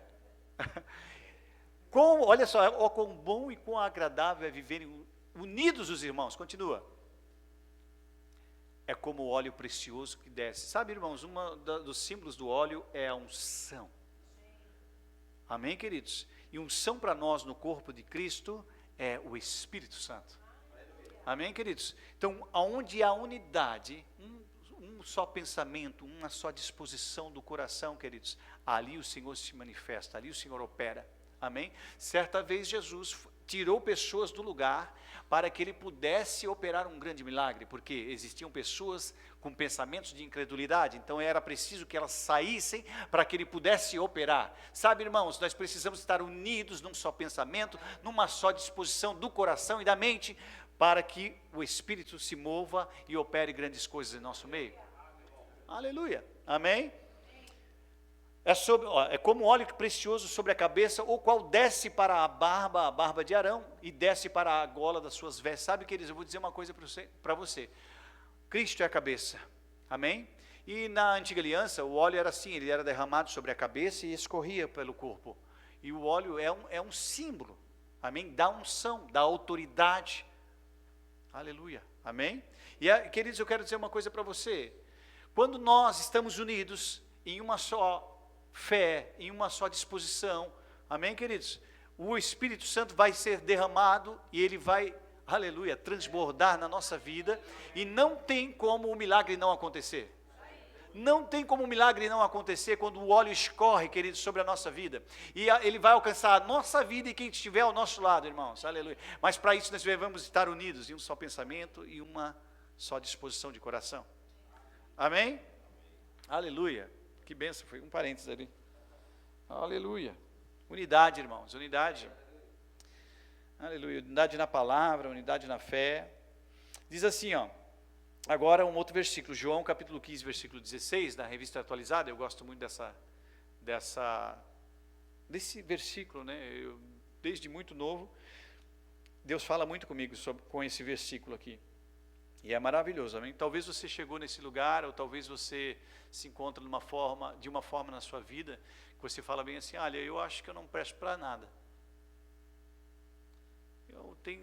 Olha só, quão bom e quão agradável é viverem unidos os irmãos. Continua. É como o óleo precioso que desce. Sabe, irmãos, dos símbolos do óleo é a unção. Amém, queridos? E unção para nós no corpo de Cristo é o Espírito Santo. Amém, queridos? Então, aonde há unidade, um só pensamento, uma só disposição do coração, queridos, ali o Senhor se manifesta, ali o Senhor opera. Amém? Certa vez Jesus tirou pessoas do lugar para que ele pudesse operar um grande milagre, porque existiam pessoas com pensamentos de incredulidade, então era preciso que elas saíssem para que ele pudesse operar. Sabe, irmãos, nós precisamos estar unidos num só pensamento, numa só disposição do coração e da mente, para que o Espírito se mova e opere grandes coisas em nosso meio. Aleluia, amém? É como óleo precioso sobre a cabeça, o qual desce para a barba de Arão, e desce para a gola das suas vestes. Sabe, queridos, eu vou dizer uma coisa para você. Cristo é a cabeça, amém? E na antiga aliança, o óleo era assim, ele era derramado sobre a cabeça e escorria pelo corpo. E o óleo é um símbolo, amém? Da unção, da autoridade. Aleluia, amém? E, queridos, eu quero dizer uma coisa para você. Quando nós estamos unidos em uma só fé, em uma só disposição, amém, queridos? O Espírito Santo vai ser derramado e ele vai, aleluia, transbordar na nossa vida, e não tem como o milagre não acontecer. Não tem como o milagre não acontecer quando o óleo escorre, queridos, sobre a nossa vida. E ele vai alcançar a nossa vida e quem estiver ao nosso lado, irmãos, aleluia. Mas para isso nós devemos estar unidos em um só pensamento e uma só disposição de coração. Amém? Aleluia. Que bênção, foi um parênteses ali. Aleluia. Unidade, irmãos, unidade. Aleluia. Unidade na palavra, unidade na fé. Diz assim, ó. Agora um outro versículo, João capítulo 15, versículo 16, da Revista Atualizada. Eu gosto muito desse versículo, né? Desde muito novo, Deus fala muito comigo com esse versículo aqui. E é maravilhoso, amém? Talvez você chegou nesse lugar, ou talvez você se encontra de uma forma na sua vida, que você fala bem assim: olha, eu acho que eu não presto para nada.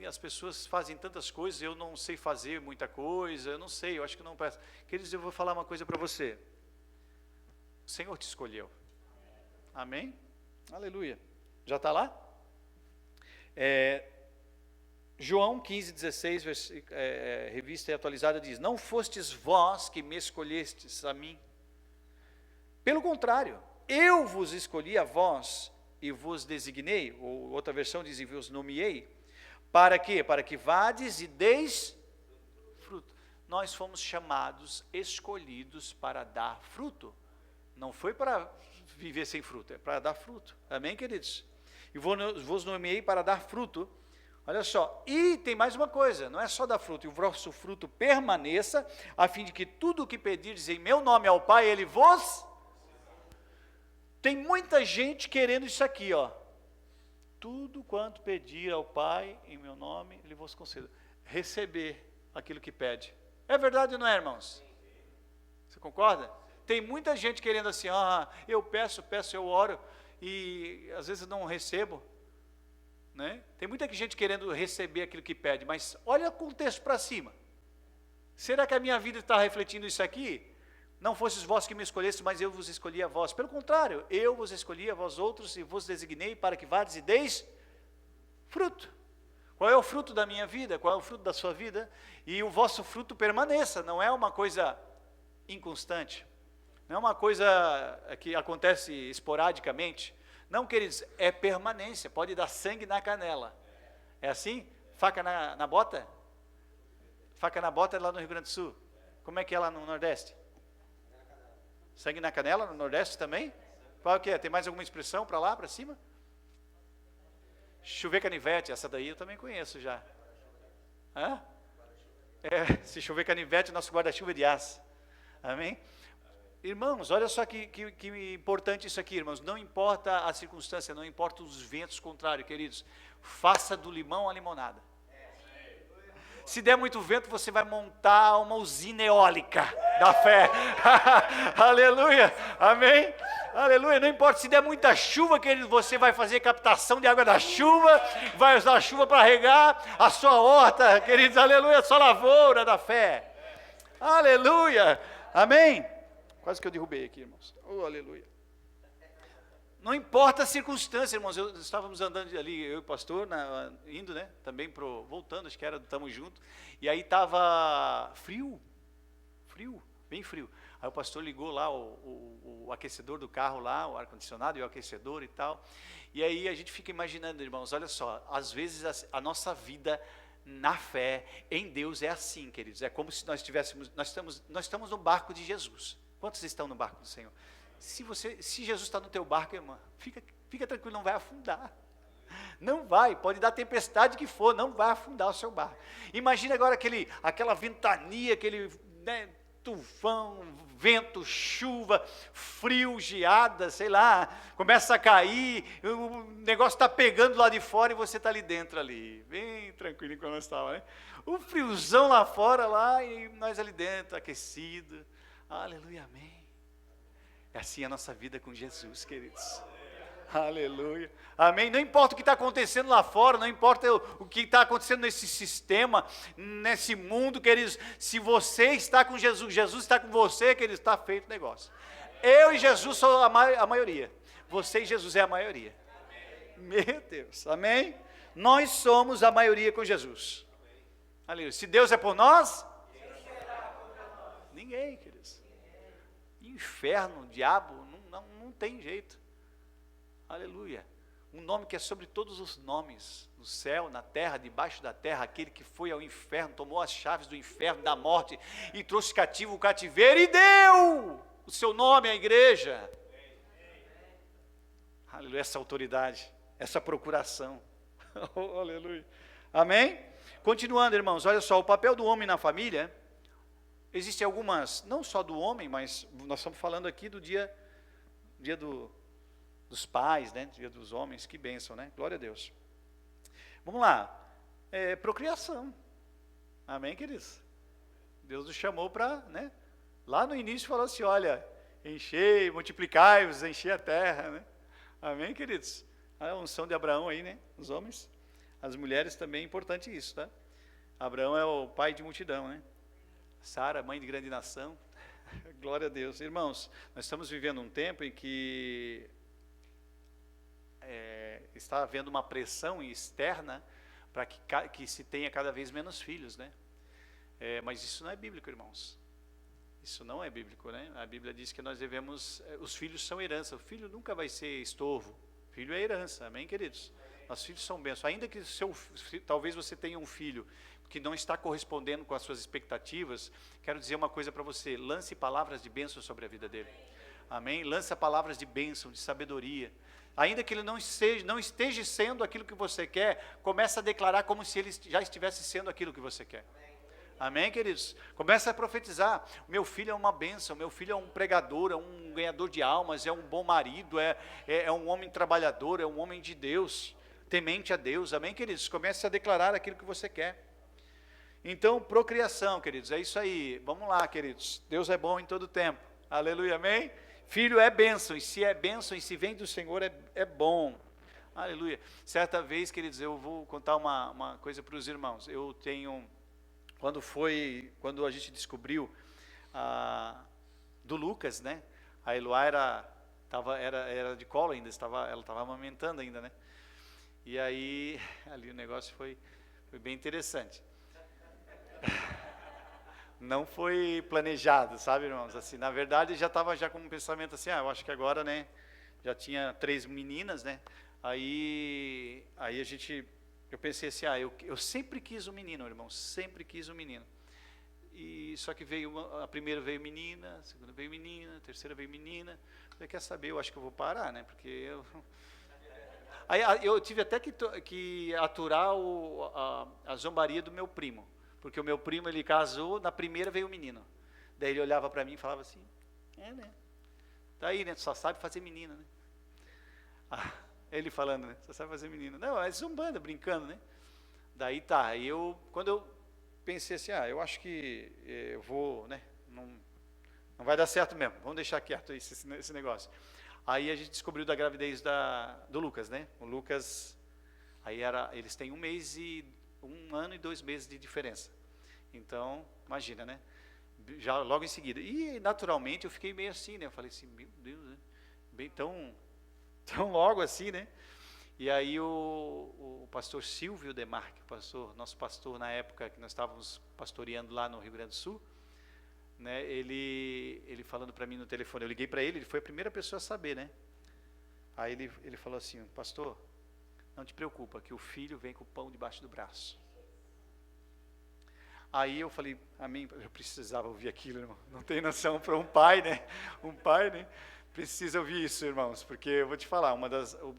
As pessoas fazem tantas coisas, eu não sei fazer muita coisa, eu não sei, eu acho que não presto. Queridos, eu vou falar uma coisa para você. O Senhor te escolheu. Amém? Aleluia. Já está lá? João 15, 16, Revista Atualizada diz: não fostes vós que me escolhestes a mim. Pelo contrário, eu vos escolhi a vós e vos designei, ou outra versão diz: e vos nomeei. Para quê? Para que vades e deis fruto. Nós fomos chamados, escolhidos para dar fruto. Não foi para viver sem fruto, é para dar fruto. Amém, queridos? E vos nomeei para dar fruto. Olha só, e tem mais uma coisa, não é só dar fruto, e o vosso fruto permaneça, a fim de que tudo o que pedirdes em meu nome ao Pai, Ele vos... Tem muita gente querendo isso aqui, ó. Tudo quanto pedir ao Pai em meu nome, Ele vos conceda. Receber aquilo que pede. É verdade ou não é, irmãos? Você concorda? Tem muita gente querendo assim: eu peço, eu oro, e às vezes não recebo. né? Tem muita gente querendo receber aquilo que pede, mas olha o contexto para cima. Será que a minha vida está refletindo isso aqui? Não fostes vós que me escolhestes, mas eu vos escolhi a vós. Pelo contrário, eu vos escolhi a vós outros e vos designei para que vades e deis fruto. Qual é o fruto da minha vida? Qual é o fruto da sua vida? E o vosso fruto permaneça, não é uma coisa inconstante. Não é uma coisa que acontece esporadicamente. Não, queridos, é permanência. Pode dar sangue na canela. É assim? Faca na bota? Faca na bota é lá no Rio Grande do Sul. Como é que é lá no Nordeste? Sangue na canela no Nordeste também? Qual que é? Tem mais alguma expressão para lá, para cima? Chover canivete, essa daí eu também conheço já. Hã? Se chover canivete, nosso guarda-chuva é de aço. Amém? Irmãos, olha só que importante isso aqui, irmãos. Não importa a circunstância, não importa os ventos contrários, queridos. Faça do limão a limonada. Se der muito vento, você vai montar uma usina eólica da fé. Aleluia, amém? Aleluia, não importa se der muita chuva, queridos, você vai fazer captação de água da chuva, vai usar a chuva para regar a sua horta, queridos, aleluia, a sua lavoura da fé. Aleluia, amém? Quase que eu derrubei aqui, irmãos. Oh, aleluia. Não importa a circunstância, irmãos. Estávamos andando ali, eu e o pastor, indo, né? Também voltando, acho que era, estamos juntos. E aí estava frio, bem frio. Aí o pastor ligou lá o aquecedor do carro lá, o ar-condicionado e o aquecedor e tal. E aí a gente fica imaginando, irmãos, olha só, às vezes a nossa vida na fé, em Deus é assim, queridos. É como se nós estamos no barco de Jesus. Quantos estão no barco do Senhor? Se Jesus está no teu barco, irmã, fica tranquilo, não vai afundar. Não vai, pode dar tempestade que for, não vai afundar o seu barco. Imagina agora aquela ventania, aquele tufão, vento, chuva, frio, geada, sei lá, começa a cair, o negócio está pegando lá de fora e você está ali dentro ali, bem tranquilo quando nós estávamos, né? O friozão lá fora, lá, e nós ali dentro, aquecido. Aleluia, amém. É assim a nossa vida com Jesus, queridos. Aleluia, amém. Não importa o que está acontecendo lá fora, não importa o que está acontecendo nesse sistema, nesse mundo, queridos. Se você está com Jesus, Jesus está com você, queridos, está feito o negócio. Eu e Jesus sou a maioria. Você e Jesus é a maioria. Meu Deus, amém. Nós somos a maioria com Jesus. Aleluia. Se Deus é por nós, ninguém, queridos. Inferno, diabo, não tem jeito. Aleluia. Um nome que é sobre todos os nomes, no céu, na terra, debaixo da terra, aquele que foi ao inferno, tomou as chaves do inferno, da morte, e trouxe cativo o cativeiro, e deu o seu nome à igreja. Aleluia, essa autoridade, essa procuração. Oh, aleluia. Amém? Continuando, irmãos, olha só, o papel do homem na família. Existem algumas, não só do homem, mas nós estamos falando aqui do dia dos pais, né? Dia dos homens, que bênção, né? Glória a Deus. Vamos lá, procriação. Amém, queridos? Deus nos chamou para, né? Lá no início falou assim, olha, enchei, multiplicai-vos, enchei a terra, né? Amém, queridos? A unção de Abraão aí, né? Os homens, as mulheres também é importante isso, tá? Abraão é o pai de multidão, né? Sara, mãe de grande nação. Glória a Deus. Irmãos, nós estamos vivendo um tempo em que está havendo uma pressão externa para que se tenha cada vez menos filhos, né? Mas isso não é bíblico, irmãos. Isso não é bíblico, né? A Bíblia diz que nós devemos, os filhos são herança. O filho nunca vai ser estorvo. O filho é herança, amém, queridos? Nossos filhos são bênçãos. Ainda que talvez você tenha um filho que não está correspondendo com as suas expectativas, quero dizer uma coisa para você, lance palavras de bênção sobre a vida dele, amém? Lance palavras de bênção, de sabedoria, ainda que ele não esteja sendo aquilo que você quer, comece a declarar como se ele já estivesse sendo aquilo que você quer, amém, queridos? Comece a profetizar, meu filho é uma bênção, meu filho é um pregador, é um ganhador de almas, é um bom marido, é um homem trabalhador, é um homem de Deus, temente a Deus, amém, queridos? Comece a declarar aquilo que você quer. Então, procriação, queridos, é isso aí. Vamos lá, queridos. Deus é bom em todo tempo. Aleluia, amém? Filho é bênção, e se vem do Senhor, é bom. Aleluia. Certa vez, queridos, eu vou contar uma coisa para os irmãos. Eu tenho, quando a gente descobriu do Lucas, né? A Eloá era de colo ainda, ela estava amamentando ainda, né? E aí, ali o negócio foi bem interessante. Não foi planejado, sabe, irmãos? Assim, na verdade, já estava com um pensamento assim, eu acho que agora, né? Já tinha 3 meninas, né? Aí eu pensei assim, eu sempre quis um menino, irmão, sempre quis um menino. E só que a primeira veio menina, a segunda veio menina, a terceira veio menina. Falei, quer saber, eu acho que eu vou parar, né? Porque aí eu tive até que aturar a zombaria do meu primo. Porque o meu primo, ele casou, na primeira veio o menino. Daí ele olhava para mim e falava assim, né? Daí, né? Tu só sabe fazer menino, né? Ele falando, né? Só sabe fazer menino. Não, é zombando, brincando, né? Daí tá, quando eu pensei assim, eu acho que eu vou, né? Não vai dar certo mesmo, vamos deixar quieto esse negócio. Aí a gente descobriu da gravidez do Lucas, né? O Lucas, eles têm 1 ano e 2 meses de diferença. Então, imagina, né? Já logo em seguida. E naturalmente eu fiquei meio assim, né? Eu falei assim, meu Deus, né? Bem tão logo assim, né? E aí o pastor Silvio Demarque, nosso pastor na época que nós estávamos pastoreando lá no Rio Grande do Sul, né? Ele falando para mim no telefone, eu liguei para ele foi a primeira pessoa a saber, né? Aí ele falou assim, pastor, não te preocupa, que o filho vem com o pão debaixo do braço. Aí eu falei, amém, eu precisava ouvir aquilo, irmão. Não tem noção para um pai, né? Um pai, né? Precisa ouvir isso, irmãos, porque eu vou te falar,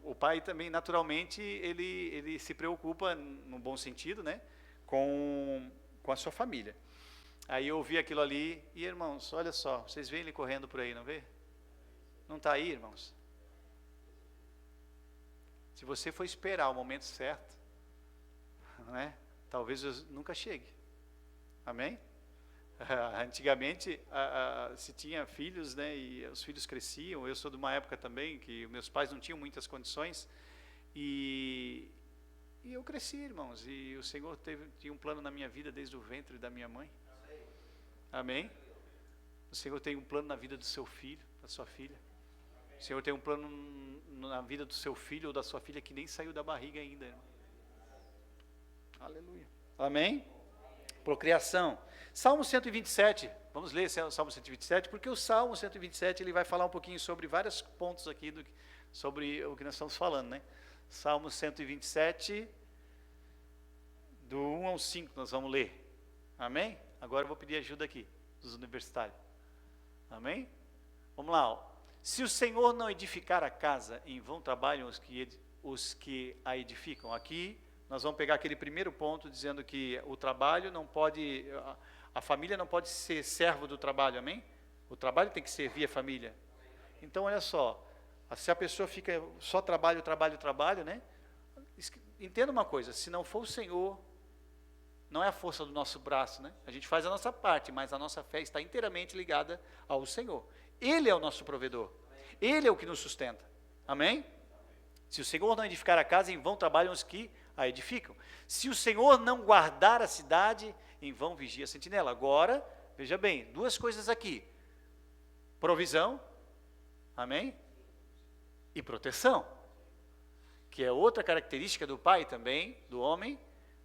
o pai também, naturalmente, ele se preocupa, no bom sentido, né? Com a sua família. Aí eu ouvi aquilo ali, e irmãos, olha só, vocês veem ele correndo por aí, não vê? Não está aí, irmãos? Se você for esperar o momento certo, né? Talvez nunca chegue. Amém? Antigamente se tinha filhos, né, e os filhos cresciam. Eu sou de uma época também que meus pais não tinham muitas condições e eu cresci, irmãos, e o Senhor tinha um plano na minha vida desde o ventre da minha mãe. Amém? O Senhor tem um plano na vida do seu filho, da sua filha. O Senhor tem um plano na vida do seu filho ou da sua filha que nem saiu da barriga ainda, irmão. Aleluia. Amém? Procriação. Salmo 127, vamos ler o Salmo 127, porque o Salmo 127 ele vai falar um pouquinho sobre vários pontos aqui sobre o que nós estamos falando, né? Salmo 127, do 1 ao 5, nós vamos ler. Amém? Agora eu vou pedir ajuda aqui, dos universitários. Amém? Vamos lá, ó. Se o Senhor não edificar a casa, em vão trabalham os que a edificam. Aqui nós vamos pegar aquele primeiro ponto dizendo que o trabalho não pode, a família não pode ser servo do trabalho, amém? O trabalho tem que servir a família. Então olha só, se a pessoa fica só trabalho, né? Entenda uma coisa, se não for o Senhor, não é a força do nosso braço, né? A gente faz a nossa parte, mas a nossa fé está inteiramente ligada ao Senhor. Ele é o nosso provedor. Ele é o que nos sustenta. Amém? Se o Senhor não edificar a casa, em vão trabalham os que a edificam. Se o Senhor não guardar a cidade, em vão vigia a sentinela. Agora, veja bem, 2 coisas aqui. Provisão, amém? E proteção, que é outra característica do pai também, do homem.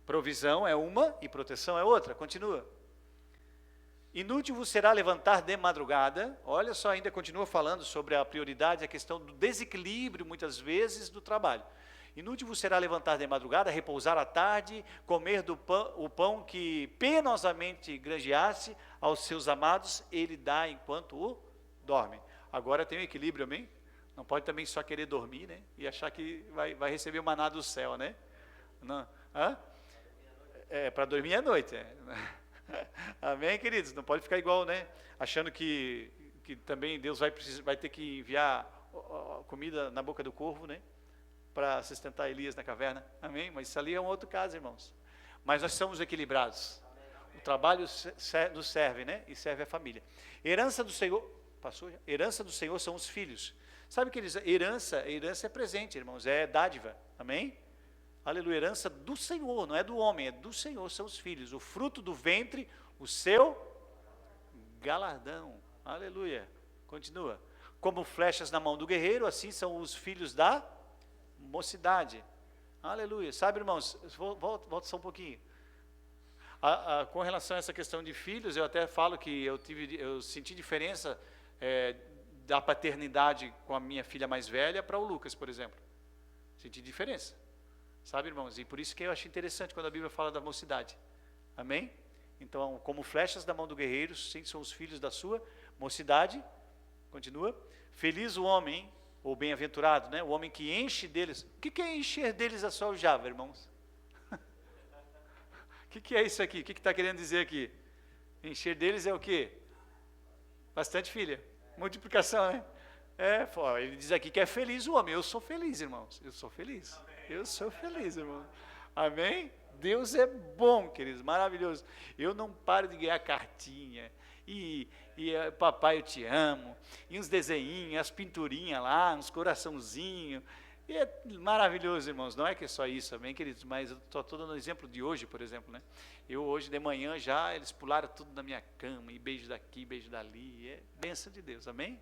Provisão é uma e proteção é outra. Continua. Inútil vos será levantar de madrugada. Olha só, ainda continua falando sobre a prioridade, a questão do desequilíbrio, muitas vezes, do trabalho. Inútil vos será levantar de madrugada, repousar à tarde, comer o pão que penosamente granjeaste aos seus amados, ele dá enquanto o dorme. Agora tem um equilíbrio, amém? Não pode também só querer dormir, né? E achar que vai receber o maná do céu, né? Não. Para dormir à noite. Amém, queridos? Não pode ficar igual, né? Achando que também Deus vai ter que enviar comida na boca do corvo, né? Para sustentar Elias na caverna. Amém? Mas isso ali é um outro caso, irmãos. Mas nós somos equilibrados. O trabalho nos serve, né? E serve a família. Herança do Senhor, passou? Herança do Senhor são os filhos. Sabe que herança é presente, irmãos, é dádiva, amém? Aleluia, herança do Senhor, não é do homem, é do Senhor, são os filhos, o fruto do ventre, o seu galardão, aleluia, continua. Como flechas na mão do guerreiro, assim são os filhos da mocidade, aleluia. Sabe, irmãos, volta só um pouquinho. Com relação a essa questão de filhos, eu até falo que eu senti diferença da paternidade com a minha filha mais velha para o Lucas, por exemplo. Senti diferença, sabe, irmãos? E por isso que eu acho interessante quando a Bíblia fala da mocidade, amém? Então, como flechas da mão do guerreiro, sim, são os filhos da sua mocidade, continua. Feliz o homem, ou bem-aventurado, né? O homem que enche deles. O que é encher deles a sua aljava, irmãos? O que é isso aqui? O que está querendo dizer aqui? Encher deles é o quê? Bastante filha. Multiplicação, né? Ele diz aqui que é feliz o homem. Eu sou feliz, irmãos. Eu sou feliz. Amém. Eu sou feliz, irmão. Amém? Deus é bom, queridos, maravilhoso. Eu não paro de ganhar cartinha. E papai, eu te amo. E uns desenhinhos, as pinturinhas lá, uns coraçãozinhos. E é maravilhoso, irmãos, não é que é só isso, amém, queridos? Mas eu estou dando um exemplo de hoje, por exemplo, né? Eu hoje de manhã eles pularam tudo na minha cama, e beijo daqui, beijo dali, é bênção de Deus, amém?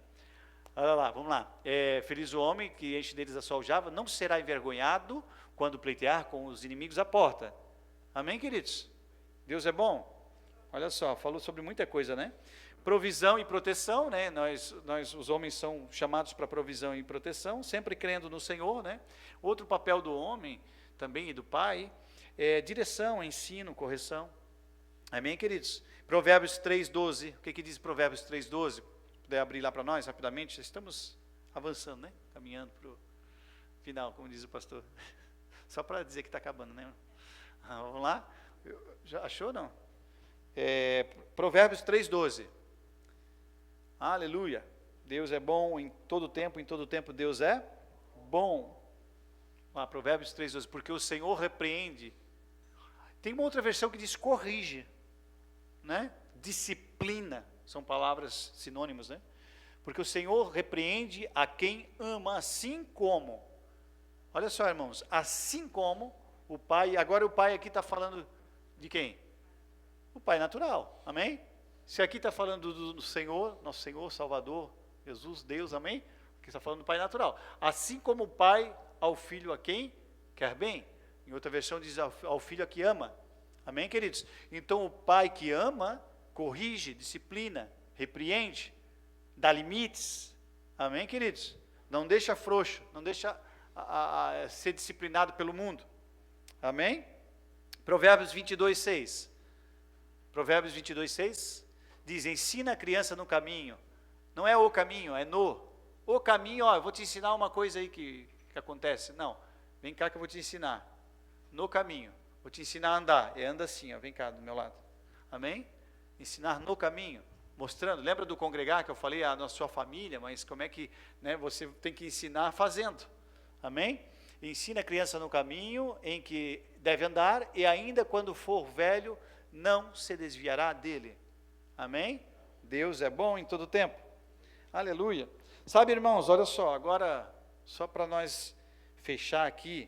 Olha lá, vamos lá. Feliz o homem que enche deles a sua aljava, não será envergonhado quando pleitear com os inimigos à porta. Amém, queridos? Deus é bom? Olha só, falou sobre muita coisa, né? Provisão e proteção, né? Nós os homens são chamados para provisão e proteção, sempre crendo no Senhor, né? Outro papel do homem também e do pai é direção, ensino, correção. Amém, queridos? Provérbios 3:12. O que diz Provérbios 3:12? Puder abrir lá para nós rapidamente, estamos avançando, né? Caminhando para o final, como diz o pastor. Só para dizer que está acabando, né? Vamos lá? Já achou, não? Provérbios 3:12. Aleluia, Deus é bom em todo tempo Deus é bom. Provérbios 3:12, porque o Senhor repreende. Tem uma outra versão que diz corrige, né? Disciplina, são palavras sinônimas, né? Porque o Senhor repreende a quem ama, assim como, olha só, irmãos, assim como o Pai, agora o Pai aqui está falando de quem? O Pai natural, amém? Se aqui está falando do Senhor, nosso Senhor, Salvador, Jesus, Deus, amém? Aqui está falando do Pai natural. Assim como o Pai ao Filho a quem quer bem. Em outra versão diz ao Filho a que ama. Amém, queridos? Então o Pai que ama, corrige, disciplina, repreende, dá limites. Amém, queridos? Não deixa frouxo, não deixa ser disciplinado pelo mundo. Amém? Provérbios 22:6. Provérbios 22:6. Diz, ensina a criança no caminho. Não é o caminho, é no. O caminho, eu vou te ensinar uma coisa aí que acontece. Não, vem cá que eu vou te ensinar. No caminho. Vou te ensinar a andar. Anda assim, vem cá do meu lado. Amém? Ensinar no caminho. Mostrando. Lembra do congregar que eu falei na sua família, mas como é que, né, você tem que ensinar fazendo. Amém? Ensina a criança no caminho em que deve andar e ainda quando for velho, não se desviará dele. Amém? Deus é bom em todo tempo. Aleluia. Sabe, irmãos, olha só, agora, só para nós fechar aqui,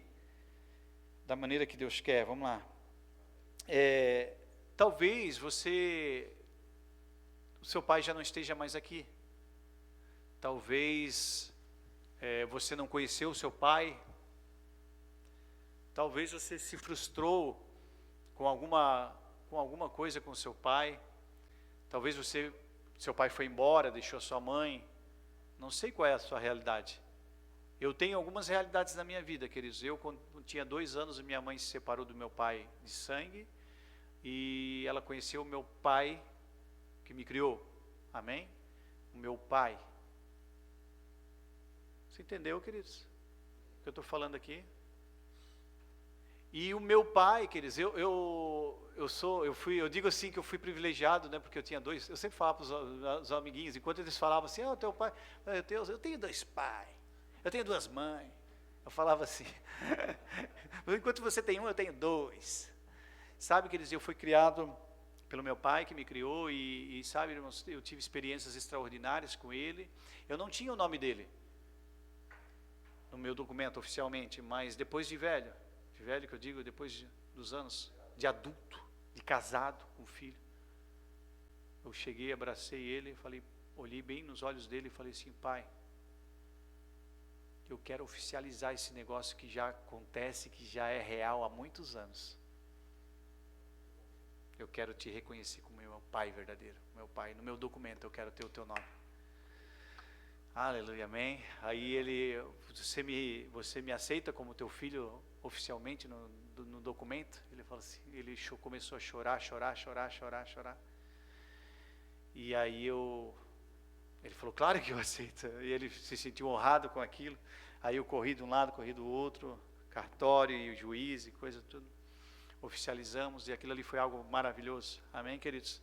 da maneira que Deus quer, vamos lá. Talvez o seu pai já não esteja mais aqui. Talvez você não conheceu o seu pai. Talvez você se frustrou com alguma coisa com o seu pai. Talvez seu pai foi embora, deixou sua mãe. Não sei qual é a sua realidade. Eu tenho algumas realidades na minha vida, queridos. Eu, quando tinha 2 anos, minha mãe se separou do meu pai de sangue. E ela conheceu o meu pai, que me criou. Amém? O meu pai. Você entendeu, queridos? O que eu estou falando aqui? E o meu pai, queridos, eu digo assim que eu fui privilegiado, né, porque eu tinha 2, eu sempre falava para os amiguinhos, enquanto eles falavam assim, teu pai, eu tenho 2 pais, eu tenho 2 mães, eu falava assim, enquanto você tem 1, eu tenho 2, sabe, queridos, eu fui criado pelo meu pai que me criou e sabe, irmãos, eu tive experiências extraordinárias com ele, eu não tinha o nome dele, meu documento oficialmente, mas depois de velho que eu digo, dos anos de adulto, de casado com filho, eu cheguei, abracei ele, falei, olhei bem nos olhos dele e falei assim: pai, eu quero oficializar esse negócio que já acontece, que já é real há muitos anos. Eu quero te reconhecer como meu pai verdadeiro, meu pai. No meu documento eu quero ter o teu nome. Aleluia, amém. Aí você me aceita como teu filho oficialmente no documento? Ele falou assim, começou a chorar. E aí ele falou, claro que eu aceito. E ele se sentiu honrado com aquilo. Aí eu corri de um lado, corri do outro, cartório e o juiz e coisa tudo. Oficializamos e aquilo ali foi algo maravilhoso. Amém, queridos?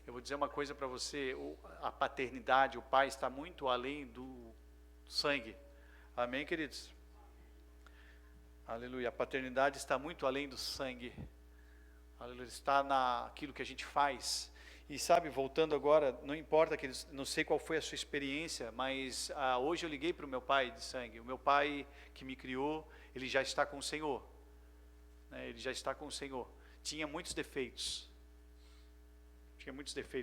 Eu vou dizer uma coisa para você, a paternidade, o pai está muito além do sangue. Amém, queridos? Aleluia. A paternidade está muito além do sangue. Aleluia. Está naquilo que a gente faz. E sabe, voltando agora, não importa, queridos, não sei qual foi a sua experiência, mas hoje eu liguei para o meu pai de sangue. O meu pai que me criou, ele já está com o Senhor. Ele já está com o Senhor. Tinha muitos defeitos,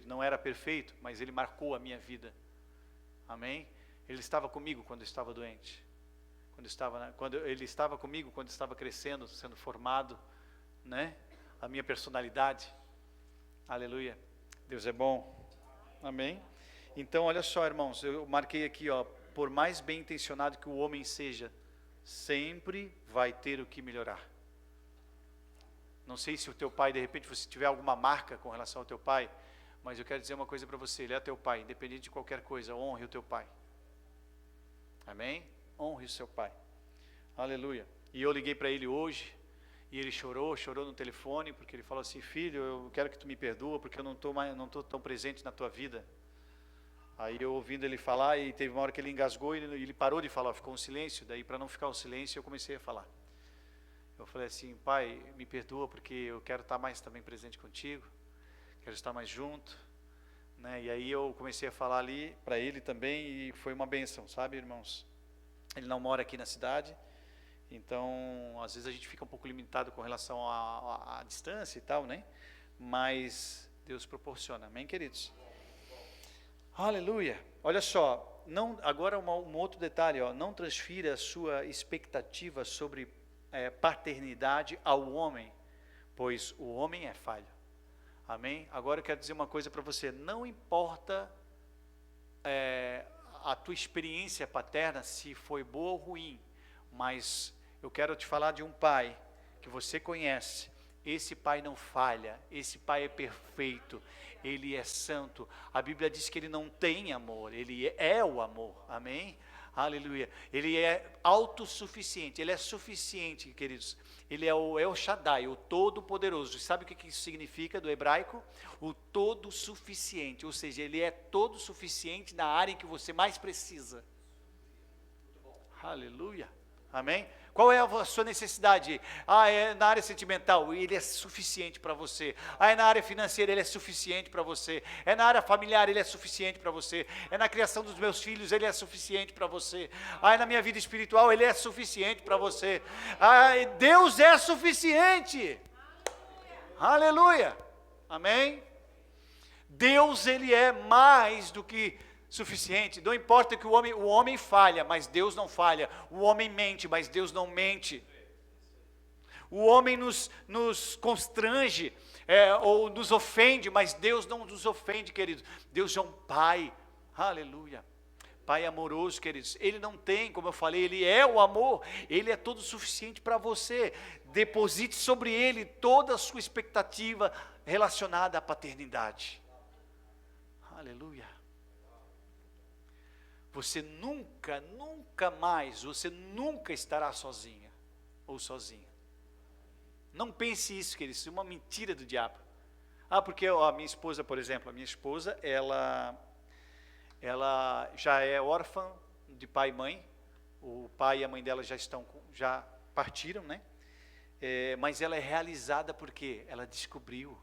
não era perfeito, mas ele marcou a minha vida. Amém? Ele estava comigo quando eu estava doente, ele estava comigo quando eu estava crescendo, sendo formado, né? A minha personalidade. Aleluia. Deus é bom. Amém? Então olha só, irmãos, eu marquei aqui, por mais bem intencionado que o homem seja, sempre vai ter o que melhorar. Não sei se o teu pai, de repente, você tiver alguma marca com relação ao teu pai, mas eu quero dizer uma coisa para você, ele é teu pai, independente de qualquer coisa, honre o teu pai. Amém? Honre o seu pai. Aleluia. E eu liguei para ele hoje, e ele chorou no telefone, porque ele falou assim, filho, eu quero que tu me perdoa, porque eu não estou tão presente na tua vida. Aí eu ouvindo ele falar, e teve uma hora que ele engasgou, e ele parou de falar, ficou um silêncio, daí para não ficar um silêncio, eu comecei a falar. Eu falei assim, pai, me perdoa porque eu quero estar mais também presente contigo, quero estar mais junto, né? E aí eu comecei a falar ali para ele também e foi uma bênção, sabe, irmãos? Ele não mora aqui na cidade, então às vezes a gente fica um pouco limitado com relação à distância e tal, né? Mas Deus proporciona, amém, queridos? Aleluia. Olha só, agora um outro detalhe, não transfira a sua expectativa sobre paternidade ao homem, pois o homem é falho. Amém? Agora eu quero dizer uma coisa para você, não importa a tua experiência paterna, se foi boa ou ruim, mas eu quero te falar de um pai que você conhece. Esse pai não falha, esse pai é perfeito, ele é santo. A Bíblia diz que ele não tem amor, ele é o amor. Amém? Aleluia. Ele é autossuficiente, ele é suficiente, queridos. Ele é o El Shaddai, o Todo-Poderoso. Sabe o que isso significa do hebraico? O todo-suficiente, ou seja, ele é todo suficiente na área em que você mais precisa. Aleluia. Amém? Qual é a sua necessidade? É na área sentimental, ele é suficiente para você. É na área financeira, ele é suficiente para você. É na área familiar, ele é suficiente para você. É na criação dos meus filhos, ele é suficiente para você. É na minha vida espiritual, ele é suficiente para você. Deus é suficiente. Aleluia. Amém? Deus, ele é mais do que suficiente. Não importa que o homem falha, mas Deus não falha. O homem mente, mas Deus não mente. O homem nos constrange ou nos ofende, mas Deus não nos ofende, queridos. Deus é um pai. Aleluia. Pai amoroso, queridos. Ele não tem, como eu falei, ele é o amor. Ele é todo suficiente para você. Deposite sobre ele toda a sua expectativa relacionada à paternidade. Aleluia. Você nunca estará sozinha ou sozinho. Não pense isso, querido, isso é uma mentira do diabo. Porque a minha esposa, por exemplo, ela já é órfã de pai e mãe. O pai e a mãe dela já partiram, né? Mas ela é realizada porque ela descobriu,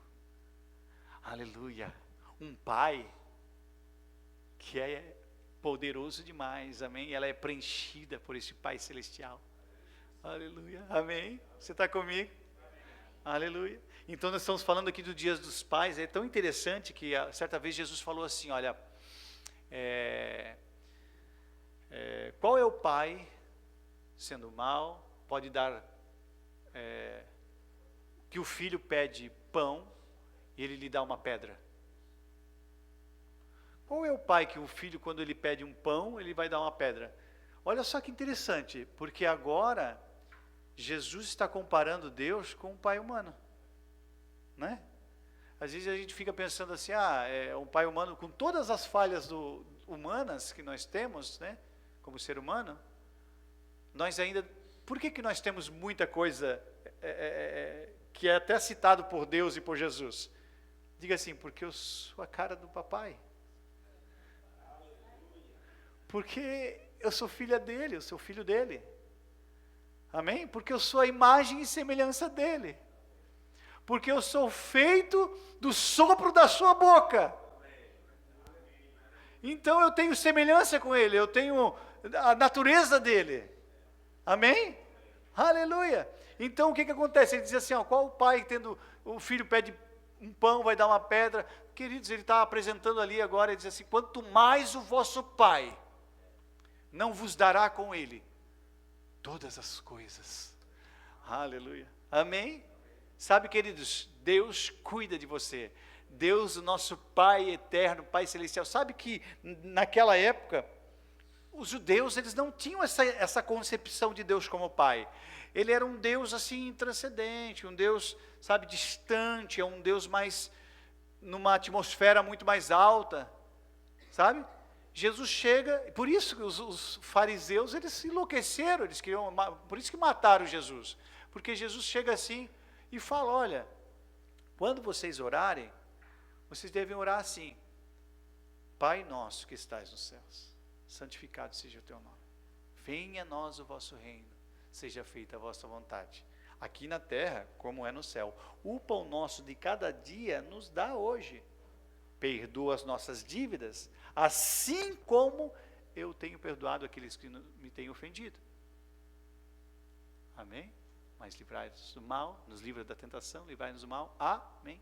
aleluia, um pai que é Poderoso demais, amém? Ela é preenchida por esse Pai Celestial. Aleluia, amém? Você está comigo? Aleluia. Então nós estamos falando aqui do Dia dos Pais. É tão interessante que certa vez Jesus falou assim, olha, qual é o pai, sendo mau, pode dar, que o filho pede pão e ele lhe dá uma pedra? Qual é o pai que o filho, quando ele pede um pão, ele vai dar uma pedra? Olha só que interessante, porque agora Jesus está comparando Deus com um pai humano, né? Às vezes a gente fica pensando assim, um pai humano com todas as falhas humanas que nós temos, né? Como ser humano, nós ainda, por que nós temos muita coisa que é até citado por Deus e por Jesus? Diga assim, porque eu sou a cara do papai. Porque eu sou filha dele, eu sou filho dele. Amém? Porque eu sou a imagem e semelhança dele. Porque eu sou feito do sopro da sua boca. Então eu tenho semelhança com ele, eu tenho a natureza dele. Amém? Aleluia. Então o que acontece? Ele diz assim, qual o pai tendo, o filho pede um pão, vai dar uma pedra. Queridos, ele está apresentando ali agora, ele diz assim, quanto mais o vosso pai não vos dará com ele todas as coisas. Aleluia. Amém? Sabe, queridos, Deus cuida de você. Deus, o nosso Pai eterno, Pai celestial. Sabe que naquela época, os judeus, eles não tinham essa concepção de Deus como Pai. Ele era um Deus assim, transcendente, um Deus, sabe, distante, é um Deus mais, numa atmosfera muito mais alta, sabe? Jesus chega, por isso que os fariseus, eles se enlouqueceram, eles queriam, por isso que mataram Jesus, porque Jesus chega assim e fala, olha, quando vocês orarem, vocês devem orar assim, Pai nosso que estás nos céus, santificado seja o teu nome, venha a nós o vosso reino, seja feita a vossa vontade, aqui na terra como é no céu, o pão nosso de cada dia nos dá hoje, perdoa as nossas dívidas, assim como eu tenho perdoado aqueles que me têm ofendido. Amém? Mas livrai-nos do mal, nos livra da tentação, livrai-nos do mal. Amém.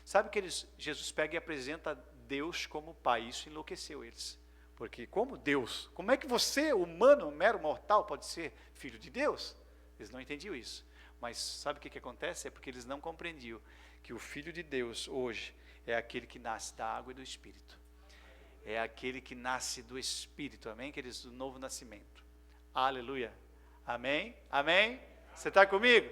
Sabe que Jesus pega e apresenta Deus como Pai, isso enlouqueceu eles. Porque como Deus, como é que você, humano, mero mortal, pode ser filho de Deus? Eles não entendiam isso. Mas sabe o que acontece? É porque eles não compreendiam que o Filho de Deus hoje é aquele que nasce da água e do Espírito. É aquele que nasce do Espírito, amém, queridos? Do novo nascimento. Aleluia. Amém? Amém? Você está comigo?